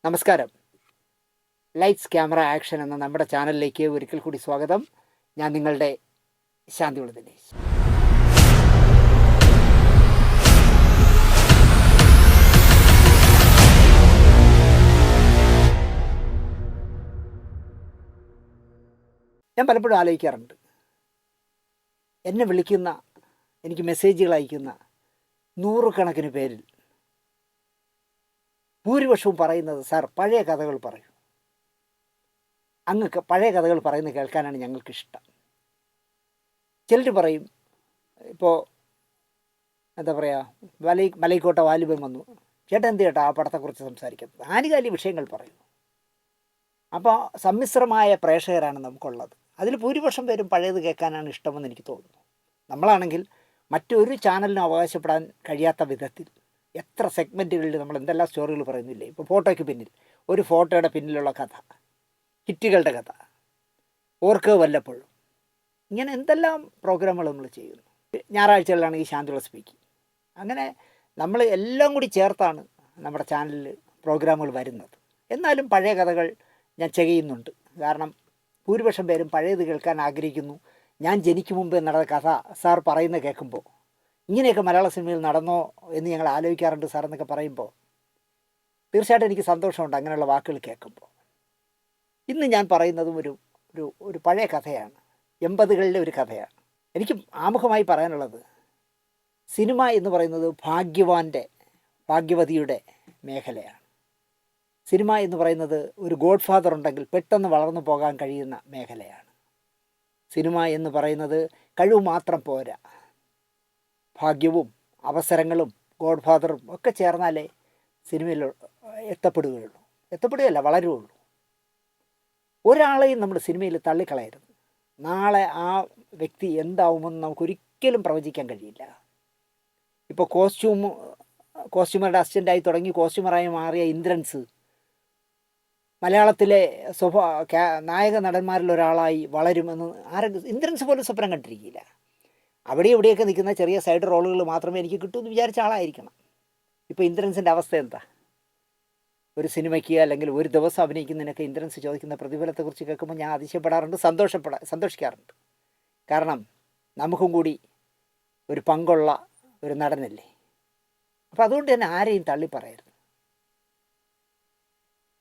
നമസ്കാരം. Lights camera action എന്ന നമ്മുടെ ചാനലിലേക്ക് ഒരിക്കൽ കൂടി സ്വാഗതം. ഞാൻ നിങ്ങളുടെ ശാന്തിയുള്ള ദിനേശ്. ഞാൻ പലപ്പോഴും ആലോചിക്കാറുണ്ട്, എന്നെ വിളിക്കുന്ന, എനിക്ക് മെസ്സേജുകൾ അയക്കുന്ന നൂറുകണക്കിന് പേരിൽ ഭൂരിപക്ഷവും പറയുന്നത്, സാർ പഴയ കഥകൾ പറയൂ, അങ്ങ് പഴയ കഥകൾ പറയുന്നത് കേൾക്കാനാണ് ഞങ്ങൾക്കിഷ്ടം. ചിലർ പറയും, ഇപ്പോൾ എന്താ പറയുക, മലൈക്കോട്ട വാലിബൻ വന്നു, ചേട്ടാ എന്ത് ചേട്ടാ ആ പടത്തെക്കുറിച്ച് സംസാരിക്കുന്നത്, ആനുകാലിക വിഷയങ്ങൾ പറയും. അപ്പോൾ സമ്മിശ്രമായ പ്രേക്ഷകരാണ് നമുക്കുള്ളത്. അതിൽ ഭൂരിപക്ഷം പേരും പഴയത് കേൾക്കാനാണ് ഇഷ്ടമെന്ന് എനിക്ക് തോന്നുന്നു. നമ്മളാണെങ്കിൽ മറ്റൊരു ചാനലിനും അവകാശപ്പെടാൻ കഴിയാത്ത വിധത്തിൽ എത്ര സെഗ്മെൻറ്റുകളിൽ നമ്മൾ എന്തെല്ലാം സ്റ്റോറികൾ പറയുന്നില്ലേ. ഇപ്പോൾ ഫോട്ടോയ്ക്ക് പിന്നിൽ, ഒരു ഫോട്ടോയുടെ പിന്നിലുള്ള കഥ, ഹിറ്റുകളുടെ കഥ, ഓർക്കുക വല്ലപ്പോഴും, ഇങ്ങനെ എന്തെല്ലാം പ്രോഗ്രാമുകൾ നമ്മൾ ചെയ്യുന്നു. ഞായറാഴ്ചകളിലാണ് ഈ ശാന്തിയുള്ള സ്പീക്കിംഗ്. അങ്ങനെ നമ്മൾ എല്ലാം കൂടി ചേർത്താണ് നമ്മുടെ ചാനലിൽ പ്രോഗ്രാമുകൾ വരുന്നത്. എന്നാലും പഴയ കഥകൾ ഞാൻ ചെയ്യുന്നുണ്ട്. കാരണം ഭൂരിപക്ഷം പേരും പഴയത് കേൾക്കാൻ ആഗ്രഹിക്കുന്നു. ഞാൻ ജനിക്കും മുമ്പ് നടന്ന കഥ സാർ പറയുന്നത് കേൾക്കുമ്പോൾ, ഇങ്ങനെയൊക്കെ മലയാള സിനിമയിൽ നടന്നോ എന്ന് ഞങ്ങൾ ആലോചിക്കാറുണ്ട് സാർ എന്നൊക്കെ പറയുമ്പോൾ തീർച്ചയായിട്ടും എനിക്ക് സന്തോഷമുണ്ട് അങ്ങനെയുള്ള വാക്കുകൾ കേൾക്കുമ്പോൾ. ഇന്ന് ഞാൻ പറയുന്നതും ഒരു ഒരു ഒരു പഴയ കഥയാണ്, 80കളിലെ ഒരു കഥയാണ്. എനിക്ക് ആമുഖമായി പറയാനുള്ളത്, സിനിമ എന്ന് പറയുന്നത് ഭാഗ്യവതിയുടെ മേഖലയാണ്. സിനിമ എന്ന് പറയുന്നത് ഒരു ഗോഡ് ഫാദർ ഉണ്ടെങ്കിൽ പെട്ടെന്ന് വളർന്നു പോകാൻ കഴിയുന്ന മേഖലയാണ്. സിനിമ എന്ന് പറയുന്നത് കഴിവ് മാത്രം പോരാ, ഭാഗ്യവും അവസരങ്ങളും ഗോഡ് ഫാദറും ഒക്കെ ചേർന്നാലേ സിനിമയിൽ എത്തപ്പെടുകയല്ല വളരുകയുള്ളൂ. ഒരാളെയും നമ്മൾ സിനിമയിൽ തള്ളിക്കളയരുത്. നാളെ ആ വ്യക്തി എന്താവുമെന്ന് നമുക്കൊരിക്കലും പ്രവചിക്കാൻ കഴിയില്ല. ഇപ്പോൾ കോസ്റ്റ്യൂമറുടെ അസിസ്റ്റൻ്റായി തുടങ്ങി കോസ്റ്റ്യൂമറായി മാറിയ ഇന്ദ്രൻസ് മലയാളത്തിലെ നായക നടന്മാരിൽ ഒരാളായി വളരുമെന്ന് ഇന്ദ്രൻസ് പോലും സ്വപ്നം കണ്ടിരിക്കില്ല. അവിടെ ഇവിടെയൊക്കെ നിൽക്കുന്ന ചെറിയ സൈഡ് റോളുകൾ മാത്രമേ എനിക്ക് കിട്ടൂ എന്ന് വിചാരിച്ച ആളായിരിക്കണം. ഇപ്പോൾ ഇന്ദ്രൻസിൻ്റെ അവസ്ഥ എന്താ? ഒരു സിനിമയ്ക്ക് അല്ലെങ്കിൽ ഒരു ദിവസം അഭിനയിക്കുന്നതിനൊക്കെ ഇന്ദ്രൻസ് ചോദിക്കുന്ന പ്രതിഫലത്തെക്കുറിച്ച് കേൾക്കുമ്പോൾ ഞാൻ അതിശയപ്പെടാറുണ്ട്, സന്തോഷിക്കാറുണ്ട്. കാരണം നമുക്കും കൂടി ഒരു പങ്കുള്ള ഒരു നടനല്ലേ. അപ്പോൾ അതുകൊണ്ട് തന്നെ ആരെയും തള്ളി പറയരുത്.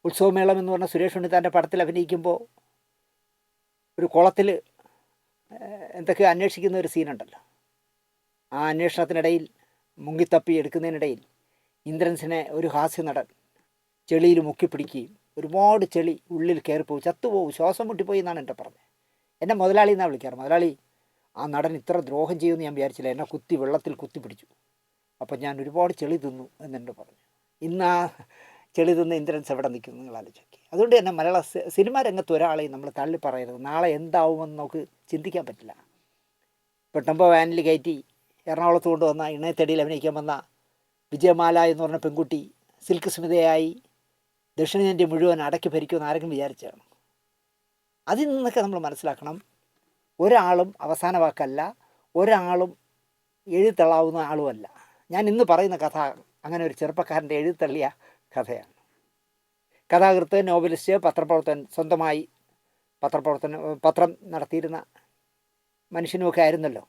ഉത്സവമേളം എന്ന് പറഞ്ഞ സുരേഷ് ഉണ്ണിത്താൻ്റെ പടത്തിൽ അഭിനയിക്കുമ്പോൾ ഒരു കുളത്തിൽ എന്തൊക്കെയോ അന്വേഷിക്കുന്ന ഒരു സീനുണ്ടല്ലോ. ആ അന്വേഷണത്തിനിടയിൽ മുങ്ങിത്തപ്പി എടുക്കുന്നതിനിടയിൽ ഇന്ദ്രൻസിനെ ഒരു ഹാസ്യ നടൻ ചെളിയിൽ മുക്കിപ്പിടിക്കുകയും ഒരുപാട് ചെളി ഉള്ളിൽ കയറിപ്പോവും, ചത്തുപോവും, ശ്വാസം മുട്ടിപ്പോയി എന്നാണ് എൻ്റെ പറഞ്ഞത്. എന്നെ മുതലാളി എന്നാണ് വിളിക്കാറ്. മുതലാളി, ആ നടൻ ഇത്ര ദ്രോഹം ചെയ്യുമെന്ന് ഞാൻ വിചാരിച്ചില്ല, എന്നെ വെള്ളത്തിൽ കുത്തിപ്പിടിച്ചു, അപ്പം ഞാൻ ഒരുപാട് ചെളി തിന്നു എന്നെന്നോട് പറഞ്ഞു. ഇന്ന് ആ ചെളി തിന്ന് ഇന്ദ്രൻസ് എവിടെ നിൽക്കുന്നു നിങ്ങൾ ആലോചിക്കുക. അതുകൊണ്ട് തന്നെ മലയാള സിനിമാ രംഗത്ത് ഒരാളെയും നമ്മൾ തള്ളി പറയരുത്. നാളെ എന്താവുമെന്ന് നമുക്ക് ചിന്തിക്കാൻ പറ്റില്ല. ഇപ്പോൾ ടെമ്പോ വാനിൽ കയറ്റി എറണാകുളത്ത് കൊണ്ടുവന്ന ഇണയത്തടിയിൽ അഭിനയിക്കാൻ വന്ന വിജയമാല എന്ന് പറഞ്ഞ പെൺകുട്ടി സിൽക്ക് സ്മിതയായി ദക്ഷിണേന്ത്യ മുഴുവൻ അടക്കി ഭരിക്കുമെന്ന് ആരെങ്കിലും വിചാരിച്ചാണ്? അതിൽ നിന്നൊക്കെ നമ്മൾ മനസ്സിലാക്കണം, ഒരാളും അവസാന വാക്കല്ല, ഒരാളും എഴുതിത്തള്ളാവുന്ന ആളുമല്ല. ഞാൻ ഇന്ന് പറയുന്ന കഥ അങ്ങനെ ഒരു ചെറുപ്പക്കാരൻ്റെ എഴുതിത്തള്ളിയ കഥയാണ്. കഥാകൃത്ത്, നോവലിസ്റ്റ്, പത്രപ്രവർത്തകൻ, സ്വന്തമായി പത്രം നടത്തിയിരുന്ന മനുഷ്യനുമൊക്കെ ആയിരുന്നല്ലോ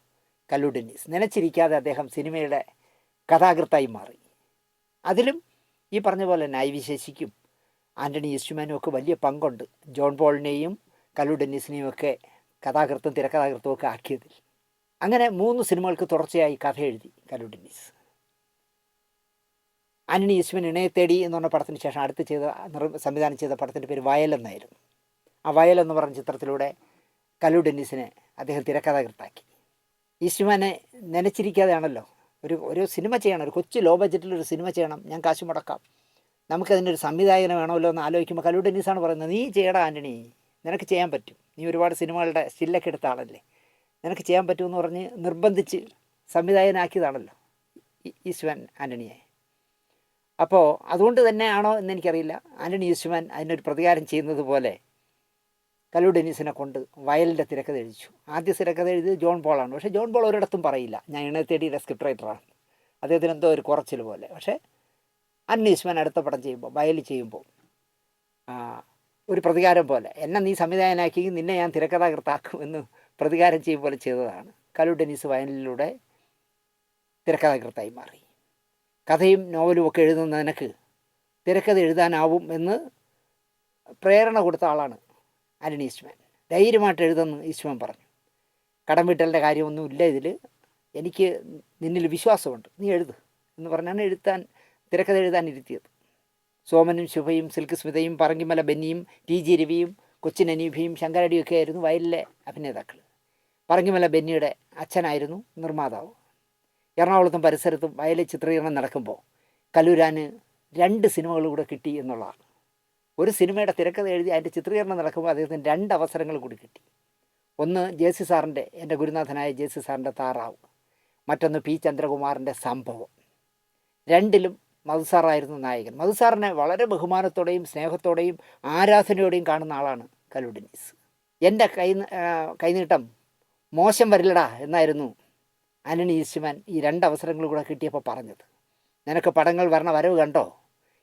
കല്ലു ഡെന്നീസ്. നനച്ചിരിക്കാതെ അദ്ദേഹം സിനിമയുടെ കഥാകൃത്തായി മാറി. അതിലും ഈ പറഞ്ഞ പോലെ നൈവിശേഷിക്കും ആൻ്റണി ഈസ്റ്റ്മാനും ഒക്കെ വലിയ പങ്കുണ്ട്. ജോൺ പോളിനെയും കല്ലു ഡെന്നീസിനെയും ഒക്കെ കഥാകൃത്തും തിരക്കഥാകൃത്തും ഒക്കെ ആക്കിയതിൽ. അങ്ങനെ 3 സിനിമകൾക്ക് തുടർച്ചയായി കഥ എഴുതി കല്ലു ഡെന്നീസ്. ആൻ്റണി ഈസ്റ്റ്മാൻ ഇണയത്തേടി എന്ന് പറഞ്ഞ പടത്തിന് ശേഷം അടുത്ത് സംവിധാനം ചെയ്ത പടത്തിൻ്റെ പേര് വയൽ എന്നായിരുന്നു. ആ വയൽ എന്ന് പറഞ്ഞ ചിത്രത്തിലൂടെ കല്ലു ഡെന്നീസിനെ അദ്ദേഹം തിരക്കഥാകൃത്താക്കി. ഈസ്റ്റ്മാനെ നനച്ചിരിക്കാതെയാണല്ലോ ഒരു സിനിമ ചെയ്യണം, ഒരു കൊച്ചു ലോ ബഡ്ജറ്റിലൊരു സിനിമ ചെയ്യണം, ഞാൻ കാശ് മുടക്കാം, നമുക്കതിനൊരു സംവിധായകനെ വേണമല്ലോ എന്ന് ആലോചിക്കുമ്പോൾ കല്ലു ഡെന്നീസാണ് പറയുന്നത്, നീ ചെയ്യടാ ആൻ്റണി, നിനക്ക് ചെയ്യാൻ പറ്റും, നീ ഒരുപാട് സിനിമകളുടെ സ്റ്റില്ലൊക്കെ എടുത്ത ആളല്ലേ, നിനക്ക് ചെയ്യാൻ പറ്റുമെന്ന് പറഞ്ഞ് നിർബന്ധിച്ച് സംവിധായകനാക്കിയതാണല്ലോ ഈസ്റ്റ്മാൻ ആൻ്റണിയെ. അപ്പോൾ അതുകൊണ്ട് തന്നെയാണോ എന്നെനിക്കറിയില്ല, ആൻ്റണി ഈസ്റ്റ്മാൻ അതിനൊരു പ്രതികാരം ചെയ്യുന്നത് പോലെ കല്ലു ഡെന്നീസിനെ കൊണ്ട് വയലിൻ്റെ തിരക്കഥ എഴുതിച്ചു. ആദ്യ തിരക്കഥ എഴുതിയത് ജോൺ പോളാണ്. പക്ഷേ ജോൺ പോൾ ഒരിടത്തും പറയില്ല ഞാൻ ഇണയത്തേടിയുടെ സ്ക്രിപ്റ്റ് റൈറ്ററാണ്, അദ്ദേഹത്തിന് എന്തോ ഒരു കുറച്ചിൽ പോലെ. പക്ഷേ ആൻ്റണി ഈസ്റ്റ്മാൻ അടുത്ത പടം ചെയ്യുമ്പോൾ, വയൽ ചെയ്യുമ്പോൾ ആ, ഒരു പ്രതികാരം പോലെ എന്നെ നീ സംവിധായകനാക്കി നിന്നെ ഞാൻ തിരക്കഥാകൃത്താക്കും എന്ന് പ്രതികാരം ചെയ്യും പോലെ ചെയ്തതാണ്. കലു ഡെന്നീസ് വയലിലൂടെ തിരക്കഥാകൃത്തായി മാറി. കഥയും നോവലും ഒക്കെ എഴുതുന്ന നിനക്ക് തിരക്കഥ എഴുതാനാവും എന്ന് പ്രേരണ കൊടുത്ത ആളാണ് ആൻ്റണി ഈസ്റ്റ്മാൻ. ധൈര്യമായിട്ട് എഴുതുമെന്ന് ഈസ്റ്റ്മാൻ പറഞ്ഞു. കടം വീട്ടലിൻ്റെ കാര്യമൊന്നുമില്ല ഇതിൽ, എനിക്ക് നിന്നിൽ വിശ്വാസമുണ്ട്, നീ എഴുത് എന്ന് പറഞ്ഞാണ് തിരക്കഥ എഴുതാൻ ഇരുത്തിയത്. സോമനും ശുഭയും സിൽക്ക് സ്മിതയും പറങ്കിമല ബെന്നിയും ടി ജി രവിയും കൊച്ചിൻ അനീഫയും ശങ്കരടിയൊക്കെ ആയിരുന്നു വയലിലെ അഭിനേതാക്കൾ. പറങ്കിമല ബെന്നിയുടെ അച്ഛനായിരുന്നു നിർമ്മാതാവ്. എറണാകുളത്തും പരിസരത്തും വയലിൽ ചിത്രീകരണം നടക്കുമ്പോൾ കലൂരാന് 2 സിനിമകൾ കൂടെ കിട്ടി എന്നുള്ളതാണ്. ഒരു സിനിമയുടെ തിരക്കഥ എഴുതി അതിൻ്റെ ചിത്രീകരണം നടക്കുമ്പോൾ അദ്ദേഹത്തിന് 2 അവസരങ്ങൾ കൂടി കിട്ടി. ഒന്ന് ജെ.സി. സാറിൻ്റെ, എൻ്റെ ഗുരുനാഥനായ ജെ.സി. സാറിൻ്റെ താറാവ്, മറ്റൊന്ന് പി ചന്ദ്രകുമാറിൻ്റെ സംഭവം. 2ലും മധുസാറായിരുന്നു നായകൻ. മധുസാറിനെ വളരെ ബഹുമാനത്തോടെയും സ്നേഹത്തോടെയും ആരാധനയോടെയും കാണുന്ന ആളാണ് കലു ഡെന്നീസ്. എൻ്റെ കൈനീട്ടം മോശം വരില്ലടാ എന്നായിരുന്നു ആൻ്റണി ഈസ്റ്റ്മാൻ ഈ 2 അവസരങ്ങൾ കൂടെ കിട്ടിയപ്പോൾ പറഞ്ഞത്. നിനക്ക് പടങ്ങൾ വരണ വരവ് കണ്ടോ,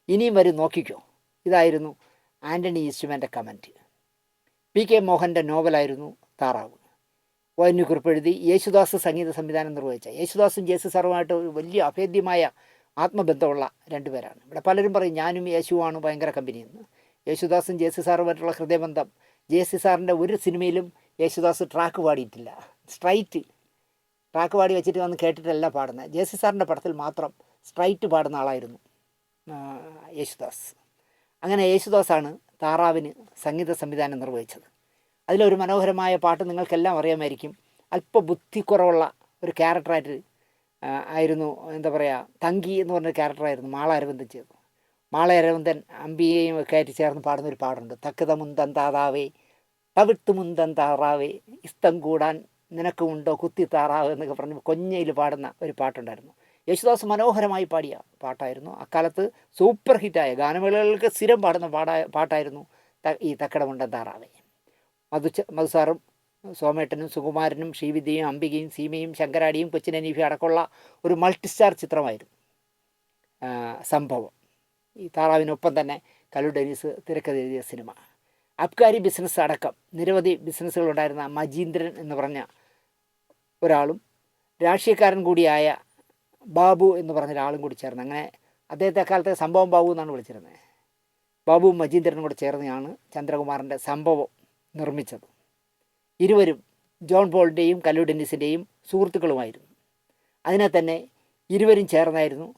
ഇനിയും വരും നോക്കിക്കോ. ഇതായിരുന്നു ആൻ്റണി ഈസ്റ്റ്മാൻ്റെ കമൻറ്റ്. പി കെ മോഹൻ്റെ നോവലായിരുന്നു താറാവ്. ON കുറിപ്പ് എഴുതി യേശുദാസ് സംഗീത സംവിധാനം നിർവഹിച്ച, യേശുദാസും ജെ.സി. സാറുമായിട്ട് ഒരു വലിയ അഭേദ്യമായ ആത്മബന്ധമുള്ള 2 പേരാണ്. ഇവിടെ പലരും പറയും ഞാനും യേശുവാണ് ഭയങ്കര കമ്പനിയെന്ന്. യേശുദാസും ജെ.സി. സാറുമായിട്ടുള്ള ഹൃദയബന്ധം, ജെ.സി. സാറിൻ്റെ ഒരു സിനിമയിലും യേശുദാസ് ട്രാക്ക് പാടിയിട്ടില്ല. സ്ട്രൈറ്റ് ട്രാക്ക് പാടി വെച്ചിട്ട് വന്ന് കേട്ടിട്ടല്ല പാടുന്നത്. ജെ.സി. സാറിൻ്റെ പടത്തിൽ മാത്രം സ്ട്രൈറ്റ് പാടുന്ന ആളായിരുന്നു യേശുദാസ്. അങ്ങനെ യേശുദാസാണ് താറാവിന് സംഗീത സംവിധാനം നിർവഹിച്ചത്. അതിലൊരു മനോഹരമായ പാട്ട് നിങ്ങൾക്കെല്ലാം അറിയാമായിരിക്കും. അല്പ ബുദ്ധിക്കുറവുള്ള ഒരു ക്യാരക്ടറായിട്ട് ആയിരുന്നു, എന്താ പറയുക, തങ്കി എന്ന് പറഞ്ഞൊരു ക്യാരക്ടറായിരുന്നു മാള അരവിന്ദൻ ചെയ്തത്. മാള അരവിന്ദൻ അമ്പികയും ഒക്കെ ആയിട്ട് ചേർന്ന് പാടുന്നൊരു പാടുണ്ട്. തക്കത മുന്തൻ താതാവേ തവിട്ട് മുന്തൻ താറാവേ ഇസ്തം കൂടാൻ നിനക്കുമുണ്ടോ കുത്തി താറാവ് എന്നൊക്കെ പറഞ്ഞ് കൊഞ്ഞയിൽ പാടുന്ന ഒരു പാട്ടുണ്ടായിരുന്നു. യേശുദാസ് മനോഹരമായി പാടിയ പാട്ടായിരുന്നു. അക്കാലത്ത് സൂപ്പർ ഹിറ്റായ ഗാനമേളകൾക്ക് സ്ഥിരം പാടുന്ന പാട്ടായിരുന്നു ഈ തക്കടമുണ്ടൻ താറാവേ. മധുസാറും സോമേട്ടനും സുകുമാരനും ശ്രീവിദ്യയും അംബികയും സീമയും ശങ്കരാടിയും കൊച്ചിൻ അനീഫയും അടക്കമുള്ള ഒരു മൾട്ടിസ്റ്റാർ ചിത്രമായിരുന്നു സംഭവം. ഈ താറാവിനൊപ്പം തന്നെ കലു ഡെന്നീസ് തിരക്കഥ എഴുതിയ സിനിമ. അബ്കാരി ബിസിനസ് അടക്കം നിരവധി ബിസിനസ്സുകളുണ്ടായിരുന്ന മജീന്ദ്രൻ എന്ന് പറഞ്ഞ ഒരാളും രാഷ്ട്രീയക്കാരൻ കൂടിയായ ബാബു എന്ന് പറഞ്ഞ ഒരാളും കൂടി ചേർന്ന്, അങ്ങനെ അദ്ദേഹത്തെ അക്കാലത്തെ സംഭവം ബാബു എന്നാണ് വിളിച്ചിരുന്നത്. ബാബുവും മജീന്ദ്രനും കൂടെ ചേർന്നാണ് ചന്ദ്രകുമാറിൻ്റെ സംഭവം നിർമ്മിച്ചത്. ഇരുവരും ജോൺ പോളിൻ്റെയും കലു ഡെന്നീസിൻ്റെയും സുഹൃത്തുക്കളുമായിരുന്നു. അതിനെ തന്നെ ഇരുവരും ചേർന്നായിരുന്നു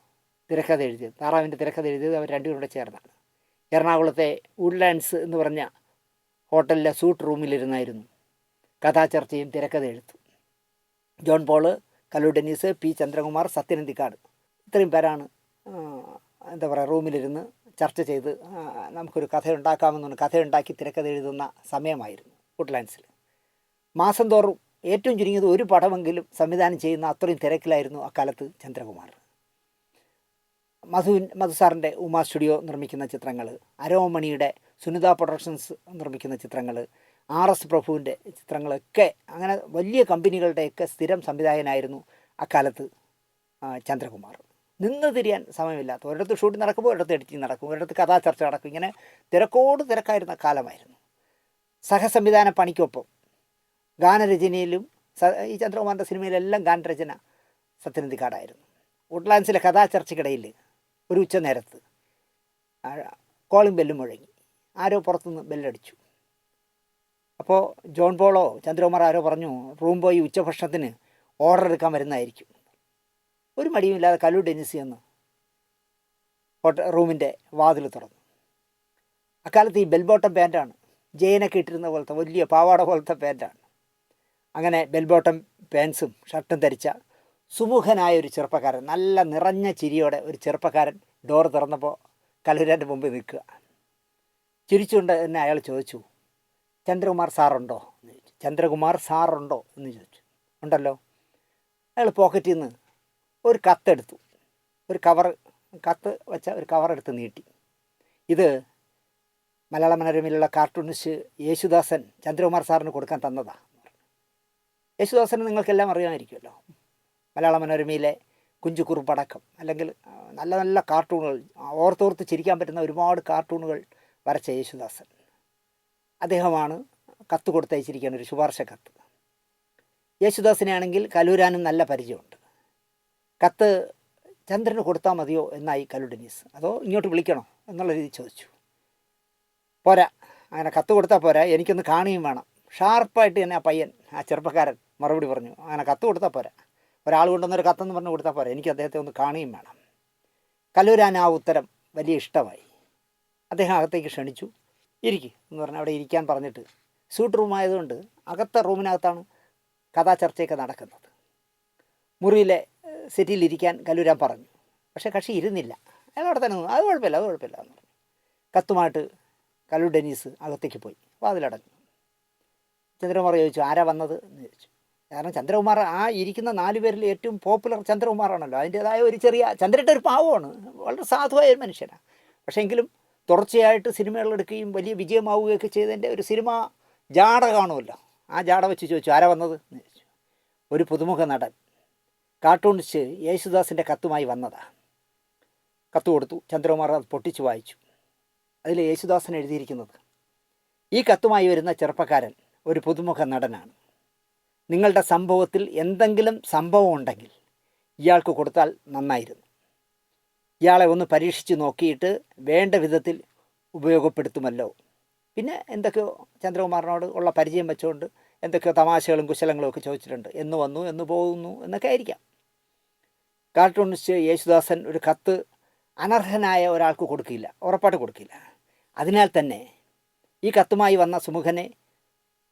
തിരക്കഥ എഴുതിയത്. താറാവിൻ്റെ തിരക്കഥ എഴുതിയത് അവർ 2 പേരും കൂടെ ചേർന്നാണ്. എറണാകുളത്തെ വുഡ്ലാൻഡ്സ് എന്ന് പറഞ്ഞ ഹോട്ടലിലെ സൂട്ട് റൂമിലിരുന്നായിരുന്നു കഥാചർച്ചയും തിരക്കഥ എഴുത്തും. ജോൺ പോള്, കലു ഡെന്നീസ്, പി ചന്ദ്രകുമാർ, സത്യനന്ദിക്കാട്, ഇത്രയും പേരാണ് എന്താ പറയുക റൂമിലിരുന്ന് ചർച്ച ചെയ്ത് നമുക്കൊരു കഥ ഉണ്ടാക്കാമെന്നാണ് കഥയുണ്ടാക്കി തിരക്കഥ എഴുതുന്ന സമയമായിരുന്നു വുഡ്ലാൻഡ്സിൽ. മാസം തോറും ഏറ്റവും ചുരുങ്ങിയത് ഒരു പടമെങ്കിലും സംവിധാനം ചെയ്യുന്ന അത്രയും തിരക്കിലായിരുന്നു അക്കാലത്ത് ചന്ദ്രകുമാർ. മധുസാറിൻ്റെ ഉമാ സ്റ്റുഡിയോ നിർമ്മിക്കുന്ന ചിത്രങ്ങൾ, അരോമണിയുടെ സുനിത പ്രൊഡക്ഷൻസ് നിർമ്മിക്കുന്ന ചിത്രങ്ങൾ, RS പ്രഭുവിൻ്റെ ചിത്രങ്ങളൊക്കെ, അങ്ങനെ വലിയ കമ്പനികളുടെയൊക്കെ സ്ഥിരം സംവിധായകനായിരുന്നു അക്കാലത്ത് ചന്ദ്രകുമാർ. നിന്ന് തിരിയാൻ സമയമില്ലാത്ത, ഒരിടത്ത് ഷൂട്ടിംഗ് നടക്കുമ്പോൾ ഒരിടത്ത് എഡിറ്റിംഗ് നടക്കും, ഒരിടത്ത് കഥാചർച്ച നടക്കും, ഇങ്ങനെ തിരക്കായിരുന്ന കാലമായിരുന്നു. സഹസംവിധാന പണിക്കൊപ്പം ഗാനരചനയിലും ഈ ചന്ദ്രകുമാറിൻ്റെ സിനിമയിലെല്ലാം ഗാനരചന സത്യനന്ദിക്കാടായിരുന്നു. വുഡ്ലാൻഡ്സിലെ കഥാചർച്ചയ്ക്കിടയിൽ ഒരു ഉച്ച നേരത്ത് കോളിംഗ് ബെല്ലും മുഴങ്ങി. ആരോ പുറത്തുനിന്ന് ബെല്ലടിച്ചു. അപ്പോൾ ജോൺ പോളോ ചന്ദ്രകുമാർ ആരോ പറഞ്ഞു, റൂം പോയി ഉച്ചഭക്ഷണത്തിന് ഓർഡർ എടുക്കാൻ വരുന്നതായിരിക്കും. ഒരു മടിയുമില്ലാതെ കലു ഡെന്നീസ് എന്ന് റൂമിൻ്റെ വാതിൽ തുറന്നു. അക്കാലത്ത് ഈ ബെൽബോട്ടം പാൻറ്റാണ്, ജയനൊക്കെ ഇട്ടിരുന്ന പോലത്തെ വലിയ പാവാട പോലത്തെ പാൻറ്റാണ്. അങ്ങനെ ബെൽബോട്ടം പാൻസും ഷർട്ടും ധരിച്ച സുമുഖനായ ഒരു ചെറുപ്പക്കാരൻ, നല്ല നിറഞ്ഞ ചിരിയോടെ ഒരു ചെറുപ്പക്കാരൻ ഡോർ തുറന്നപ്പോൾ കലൂരാൻ്റെ മുമ്പിൽ നിൽക്കുക. ചിരിച്ചുകൊണ്ട് തന്നെ അയാൾ ചോദിച്ചു, ചന്ദ്രകുമാർ സാറുണ്ടോ എന്ന് ചോദിച്ചു. ചന്ദ്രകുമാർ സാറുണ്ടോ എന്ന് ചോദിച്ചു. ഉണ്ടല്ലോ. അയാൾ പോക്കറ്റിൽ നിന്ന് ഒരു കത്തെടുത്തു, ഒരു കത്ത് വെച്ച ഒരു കവറെടുത്ത് നീട്ടി. ഇത് മലയാള മനോരമയിലുള്ള കാർട്ടൂണിസ്റ്റ് യേശുദാസൻ ചന്ദ്രകുമാർ സാറിന് കൊടുക്കാൻ തന്നതാണ്. യേശുദാസന് നിങ്ങൾക്കെല്ലാം അറിയാമായിരിക്കുമല്ലോ. മലയാള മനോരമയിലെ കുഞ്ചുകുറുപ്പടക്കം അല്ലെങ്കിൽ നല്ല നല്ല കാർട്ടൂണുകൾ, ഓർത്തോർത്ത് ചിരിക്കാൻ പറ്റുന്ന ഒരുപാട് കാർട്ടൂണുകൾ വരച്ച യേശുദാസൻ. അദ്ദേഹമാണ് കത്ത് കൊടുത്തയച്ചിരിക്കുകയാണ്, ഒരു ശുപാർശ കത്ത്. യേശുദാസിനെ ആണെങ്കിൽ കലൂരാനും നല്ല പരിചയമുണ്ട്. കത്ത് ചന്ദ്രന് കൊടുത്താൽ മതിയോ എന്നായി കല്ലു ഡെന്നീസ്. അതോ ഇങ്ങോട്ട് വിളിക്കണോ എന്നുള്ള രീതി ചോദിച്ചു. പോരാ, അങ്ങനെ കത്ത് കൊടുത്താൽ പോരാ, എനിക്കൊന്ന് കാണുകയും വേണം. ഷാർപ്പായിട്ട് തന്നെ ആ പയ്യൻ, ആ ചെറുപ്പക്കാരൻ മറുപടി പറഞ്ഞു. അങ്ങനെ കത്ത് കൊടുത്താൽ പോരാ, ഒരാൾ കൊണ്ടുവന്നൊരു കത്തെന്ന് പറഞ്ഞ് കൊടുത്താൽ പോരാ, എനിക്ക് അദ്ദേഹത്തെ ഒന്ന് കാണുകയും വേണം. കല്ലൂരാൻ ആ ഉത്തരം വലിയ ഇഷ്ടമായി. അദ്ദേഹം അകത്തേക്ക് ക്ഷണിച്ചു. ഇരിക്കും എന്ന് പറഞ്ഞാൽ അവിടെ ഇരിക്കാൻ പറഞ്ഞിട്ട്, സ്യൂട്ട് റൂമായതുകൊണ്ട് അകത്തെ റൂമിനകത്താണ് കഥാചർച്ചയൊക്കെ നടക്കുന്നത്. മുറിയിലെ സെറ്റിലിരിക്കാൻ കല്ലൂരാൻ പറഞ്ഞു. പക്ഷേ കക്ഷി ഇരുന്നില്ല. അയാൾ അവിടെ തന്നെ നിന്നു. അത് കുഴപ്പമില്ല എന്ന് പറഞ്ഞു. കത്തുമായിട്ട് കല്ലു ഡെന്നീസ് അകത്തേക്ക് പോയി. വാതിലടഞ്ഞു. ചന്ദ്രകുമാർ ചോദിച്ചു, ആരാ വന്നത് എന്ന് ചോദിച്ചു. കാരണം ചന്ദ്രകുമാർ ആ ഇരിക്കുന്ന 4 പേരിൽ ഏറ്റവും പോപ്പുലർ ചന്ദ്രകുമാറാണല്ലോ. അതിൻ്റേതായ ഒരു ചെറിയ, ചന്ദ്രൻ്റെ ഒരു പാവമാണ്, വളരെ സാധുവായ ഒരു മനുഷ്യനാണ്. പക്ഷേ എങ്കിലും തുടർച്ചയായിട്ട് സിനിമകളെടുക്കുകയും വലിയ വിജയമാവുകയൊക്കെ ചെയ്തതിൻ്റെ ഒരു സിനിമ ജാട കാണുമല്ലോ. ആ ജാട വെച്ച് ചോദിച്ചു, ആരാ വന്നത് എന്ന് ചോദിച്ചു. ഒരു പുതുമുഖ നടൻ, കാർട്ടൂണിസ്റ്റ് യേശുദാസിൻ്റെ കത്തുമായി വന്നതാണ്. കത്ത് കൊടുത്തു. ചന്ദ്രകുമാർ അത് പൊട്ടിച്ച് വായിച്ചു. അതിൽ യേശുദാസൻ എഴുതിയിരിക്കുന്നത്, ഈ കത്തുമായി വരുന്ന ചെറുപ്പക്കാരൻ ഒരു പുതുമുഖ നടനാണ്. നിങ്ങളുടെ സംഭവത്തിൽ എന്തെങ്കിലും സംഭവം ഉണ്ടെങ്കിൽ ഇയാൾക്ക് കൊടുത്താൽ നന്നായിരുന്നു. ഇയാളെ ഒന്ന് പരീക്ഷിച്ച് നോക്കിയിട്ട് വേണ്ട വിധത്തിൽ ഉപയോഗപ്പെടുത്തുമല്ലോ. പിന്നെ എന്തൊക്കെയോ ചന്ദ്രകുമാറിനോട് ഉള്ള പരിചയം വെച്ചുകൊണ്ട് എന്തൊക്കെയോ തമാശകളും കുശലങ്ങളും ഒക്കെ ചോദിച്ചിട്ടുണ്ട്. എന്ന് വന്നു, എന്ന് പോകുന്നു എന്നൊക്കെ ആയിരിക്കാം. കാർട്ടൂണിസ്റ്റ് യേശുദാസൻ ഒരു കത്ത് അനർഹനായ ഒരാൾക്ക് കൊടുക്കില്ല, ഉറപ്പായിട്ട് കൊടുക്കില്ല. അതിനാൽ തന്നെ ഈ കത്തുമായി വന്ന സുമുഖനെ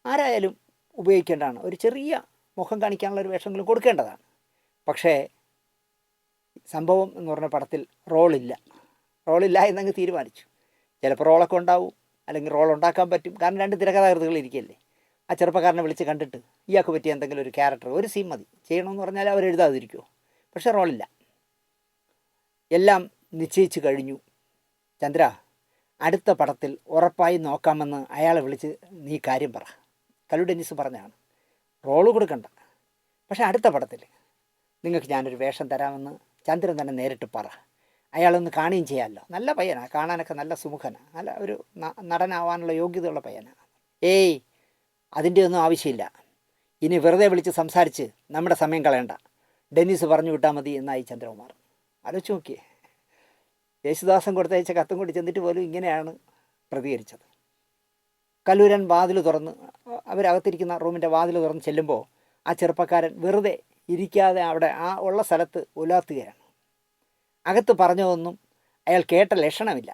ആരായാലും ഉപയോഗിക്കേണ്ടതാണ്. ഒരു ചെറിയ മുഖം കാണിക്കാനുള്ള ഒരു വേഷങ്ങളും കൊടുക്കേണ്ടതാണ്. പക്ഷേ സംഭവം എന്ന് പറഞ്ഞ പടത്തിൽ റോളില്ല എന്നങ്ങ് തീരുമാനിച്ചു. ചിലപ്പോൾ റോളൊക്കെ ഉണ്ടാവും, അല്ലെങ്കിൽ റോൾ ഉണ്ടാക്കാൻ പറ്റും. കാരണം 2 തിരക്കഥാകൃത്തുകൾ ഇരിക്കുകയല്ലേ. ആ ചെറുപ്പക്കാരനെ വിളിച്ച് കണ്ടിട്ട് ഇയാൾക്ക് പറ്റിയ എന്തെങ്കിലും ഒരു ക്യാരക്ടർ, ഒരു സീൻ മതി ചെയ്യണമെന്ന് പറഞ്ഞാൽ അവർ എഴുതാതിരിക്കുമോ. പക്ഷേ റോളില്ല. എല്ലാം നിശ്ചയിച്ച് കഴിഞ്ഞു. ചന്ദ്ര, അടുത്ത പടത്തിൽ ഉറപ്പായി നോക്കാമെന്ന് അയാളെ വിളിച്ച് നീ കാര്യം പറ. കല്ലു ഡെന്നീസ് പറഞ്ഞാണ്. റോള് കൊടുക്കണ്ട, പക്ഷേ അടുത്ത പടത്തിൽ നിങ്ങൾക്ക് ഞാനൊരു വേഷം തരാമെന്ന് ചന്ദ്രൻ തന്നെ നേരിട്ട് പറ. അയാളൊന്ന് കാണുകയും ചെയ്യാമല്ലോ. നല്ല പയ്യനാണ്, കാണാനൊക്കെ നല്ല സുമുഖനാണ്, നല്ല ഒരു നടനാവാനുള്ള യോഗ്യതയുള്ള പയ്യനാണ്. ഏയ്, അതിൻ്റെ ഒന്നും ആവശ്യമില്ല. ഇനി വെറുതെ വിളിച്ച് സംസാരിച്ച് നമ്മുടെ സമയം കളയണ്ട. ഡെന്നീസ് പറഞ്ഞു വിട്ടാൽ മതി എന്നായി ചന്ദ്രകുമാർ. ആലോചിച്ച് നോക്കിയേ, യേശുദാസൻ കൊടുത്തയച്ച കത്തും കൂടി ചെന്നിട്ട് പോലും ഇങ്ങനെയാണ് പ്രതികരിച്ചത്. കല്ലൂരൻ വാതിൽ തുറന്ന്, അവരകത്തിരിക്കുന്ന റൂമിൻ്റെ വാതിൽ തുറന്ന് ചെല്ലുമ്പോൾ ആ ചെറുപ്പക്കാരൻ വെറുതെ ഇരിക്കാതെ അവിടെ ആ ഉള്ള സ്ഥലത്ത് ഉലാത്തുകയാണ്. അകത്ത് പറഞ്ഞതൊന്നും അയാൾ കേട്ട ലക്ഷണമില്ല.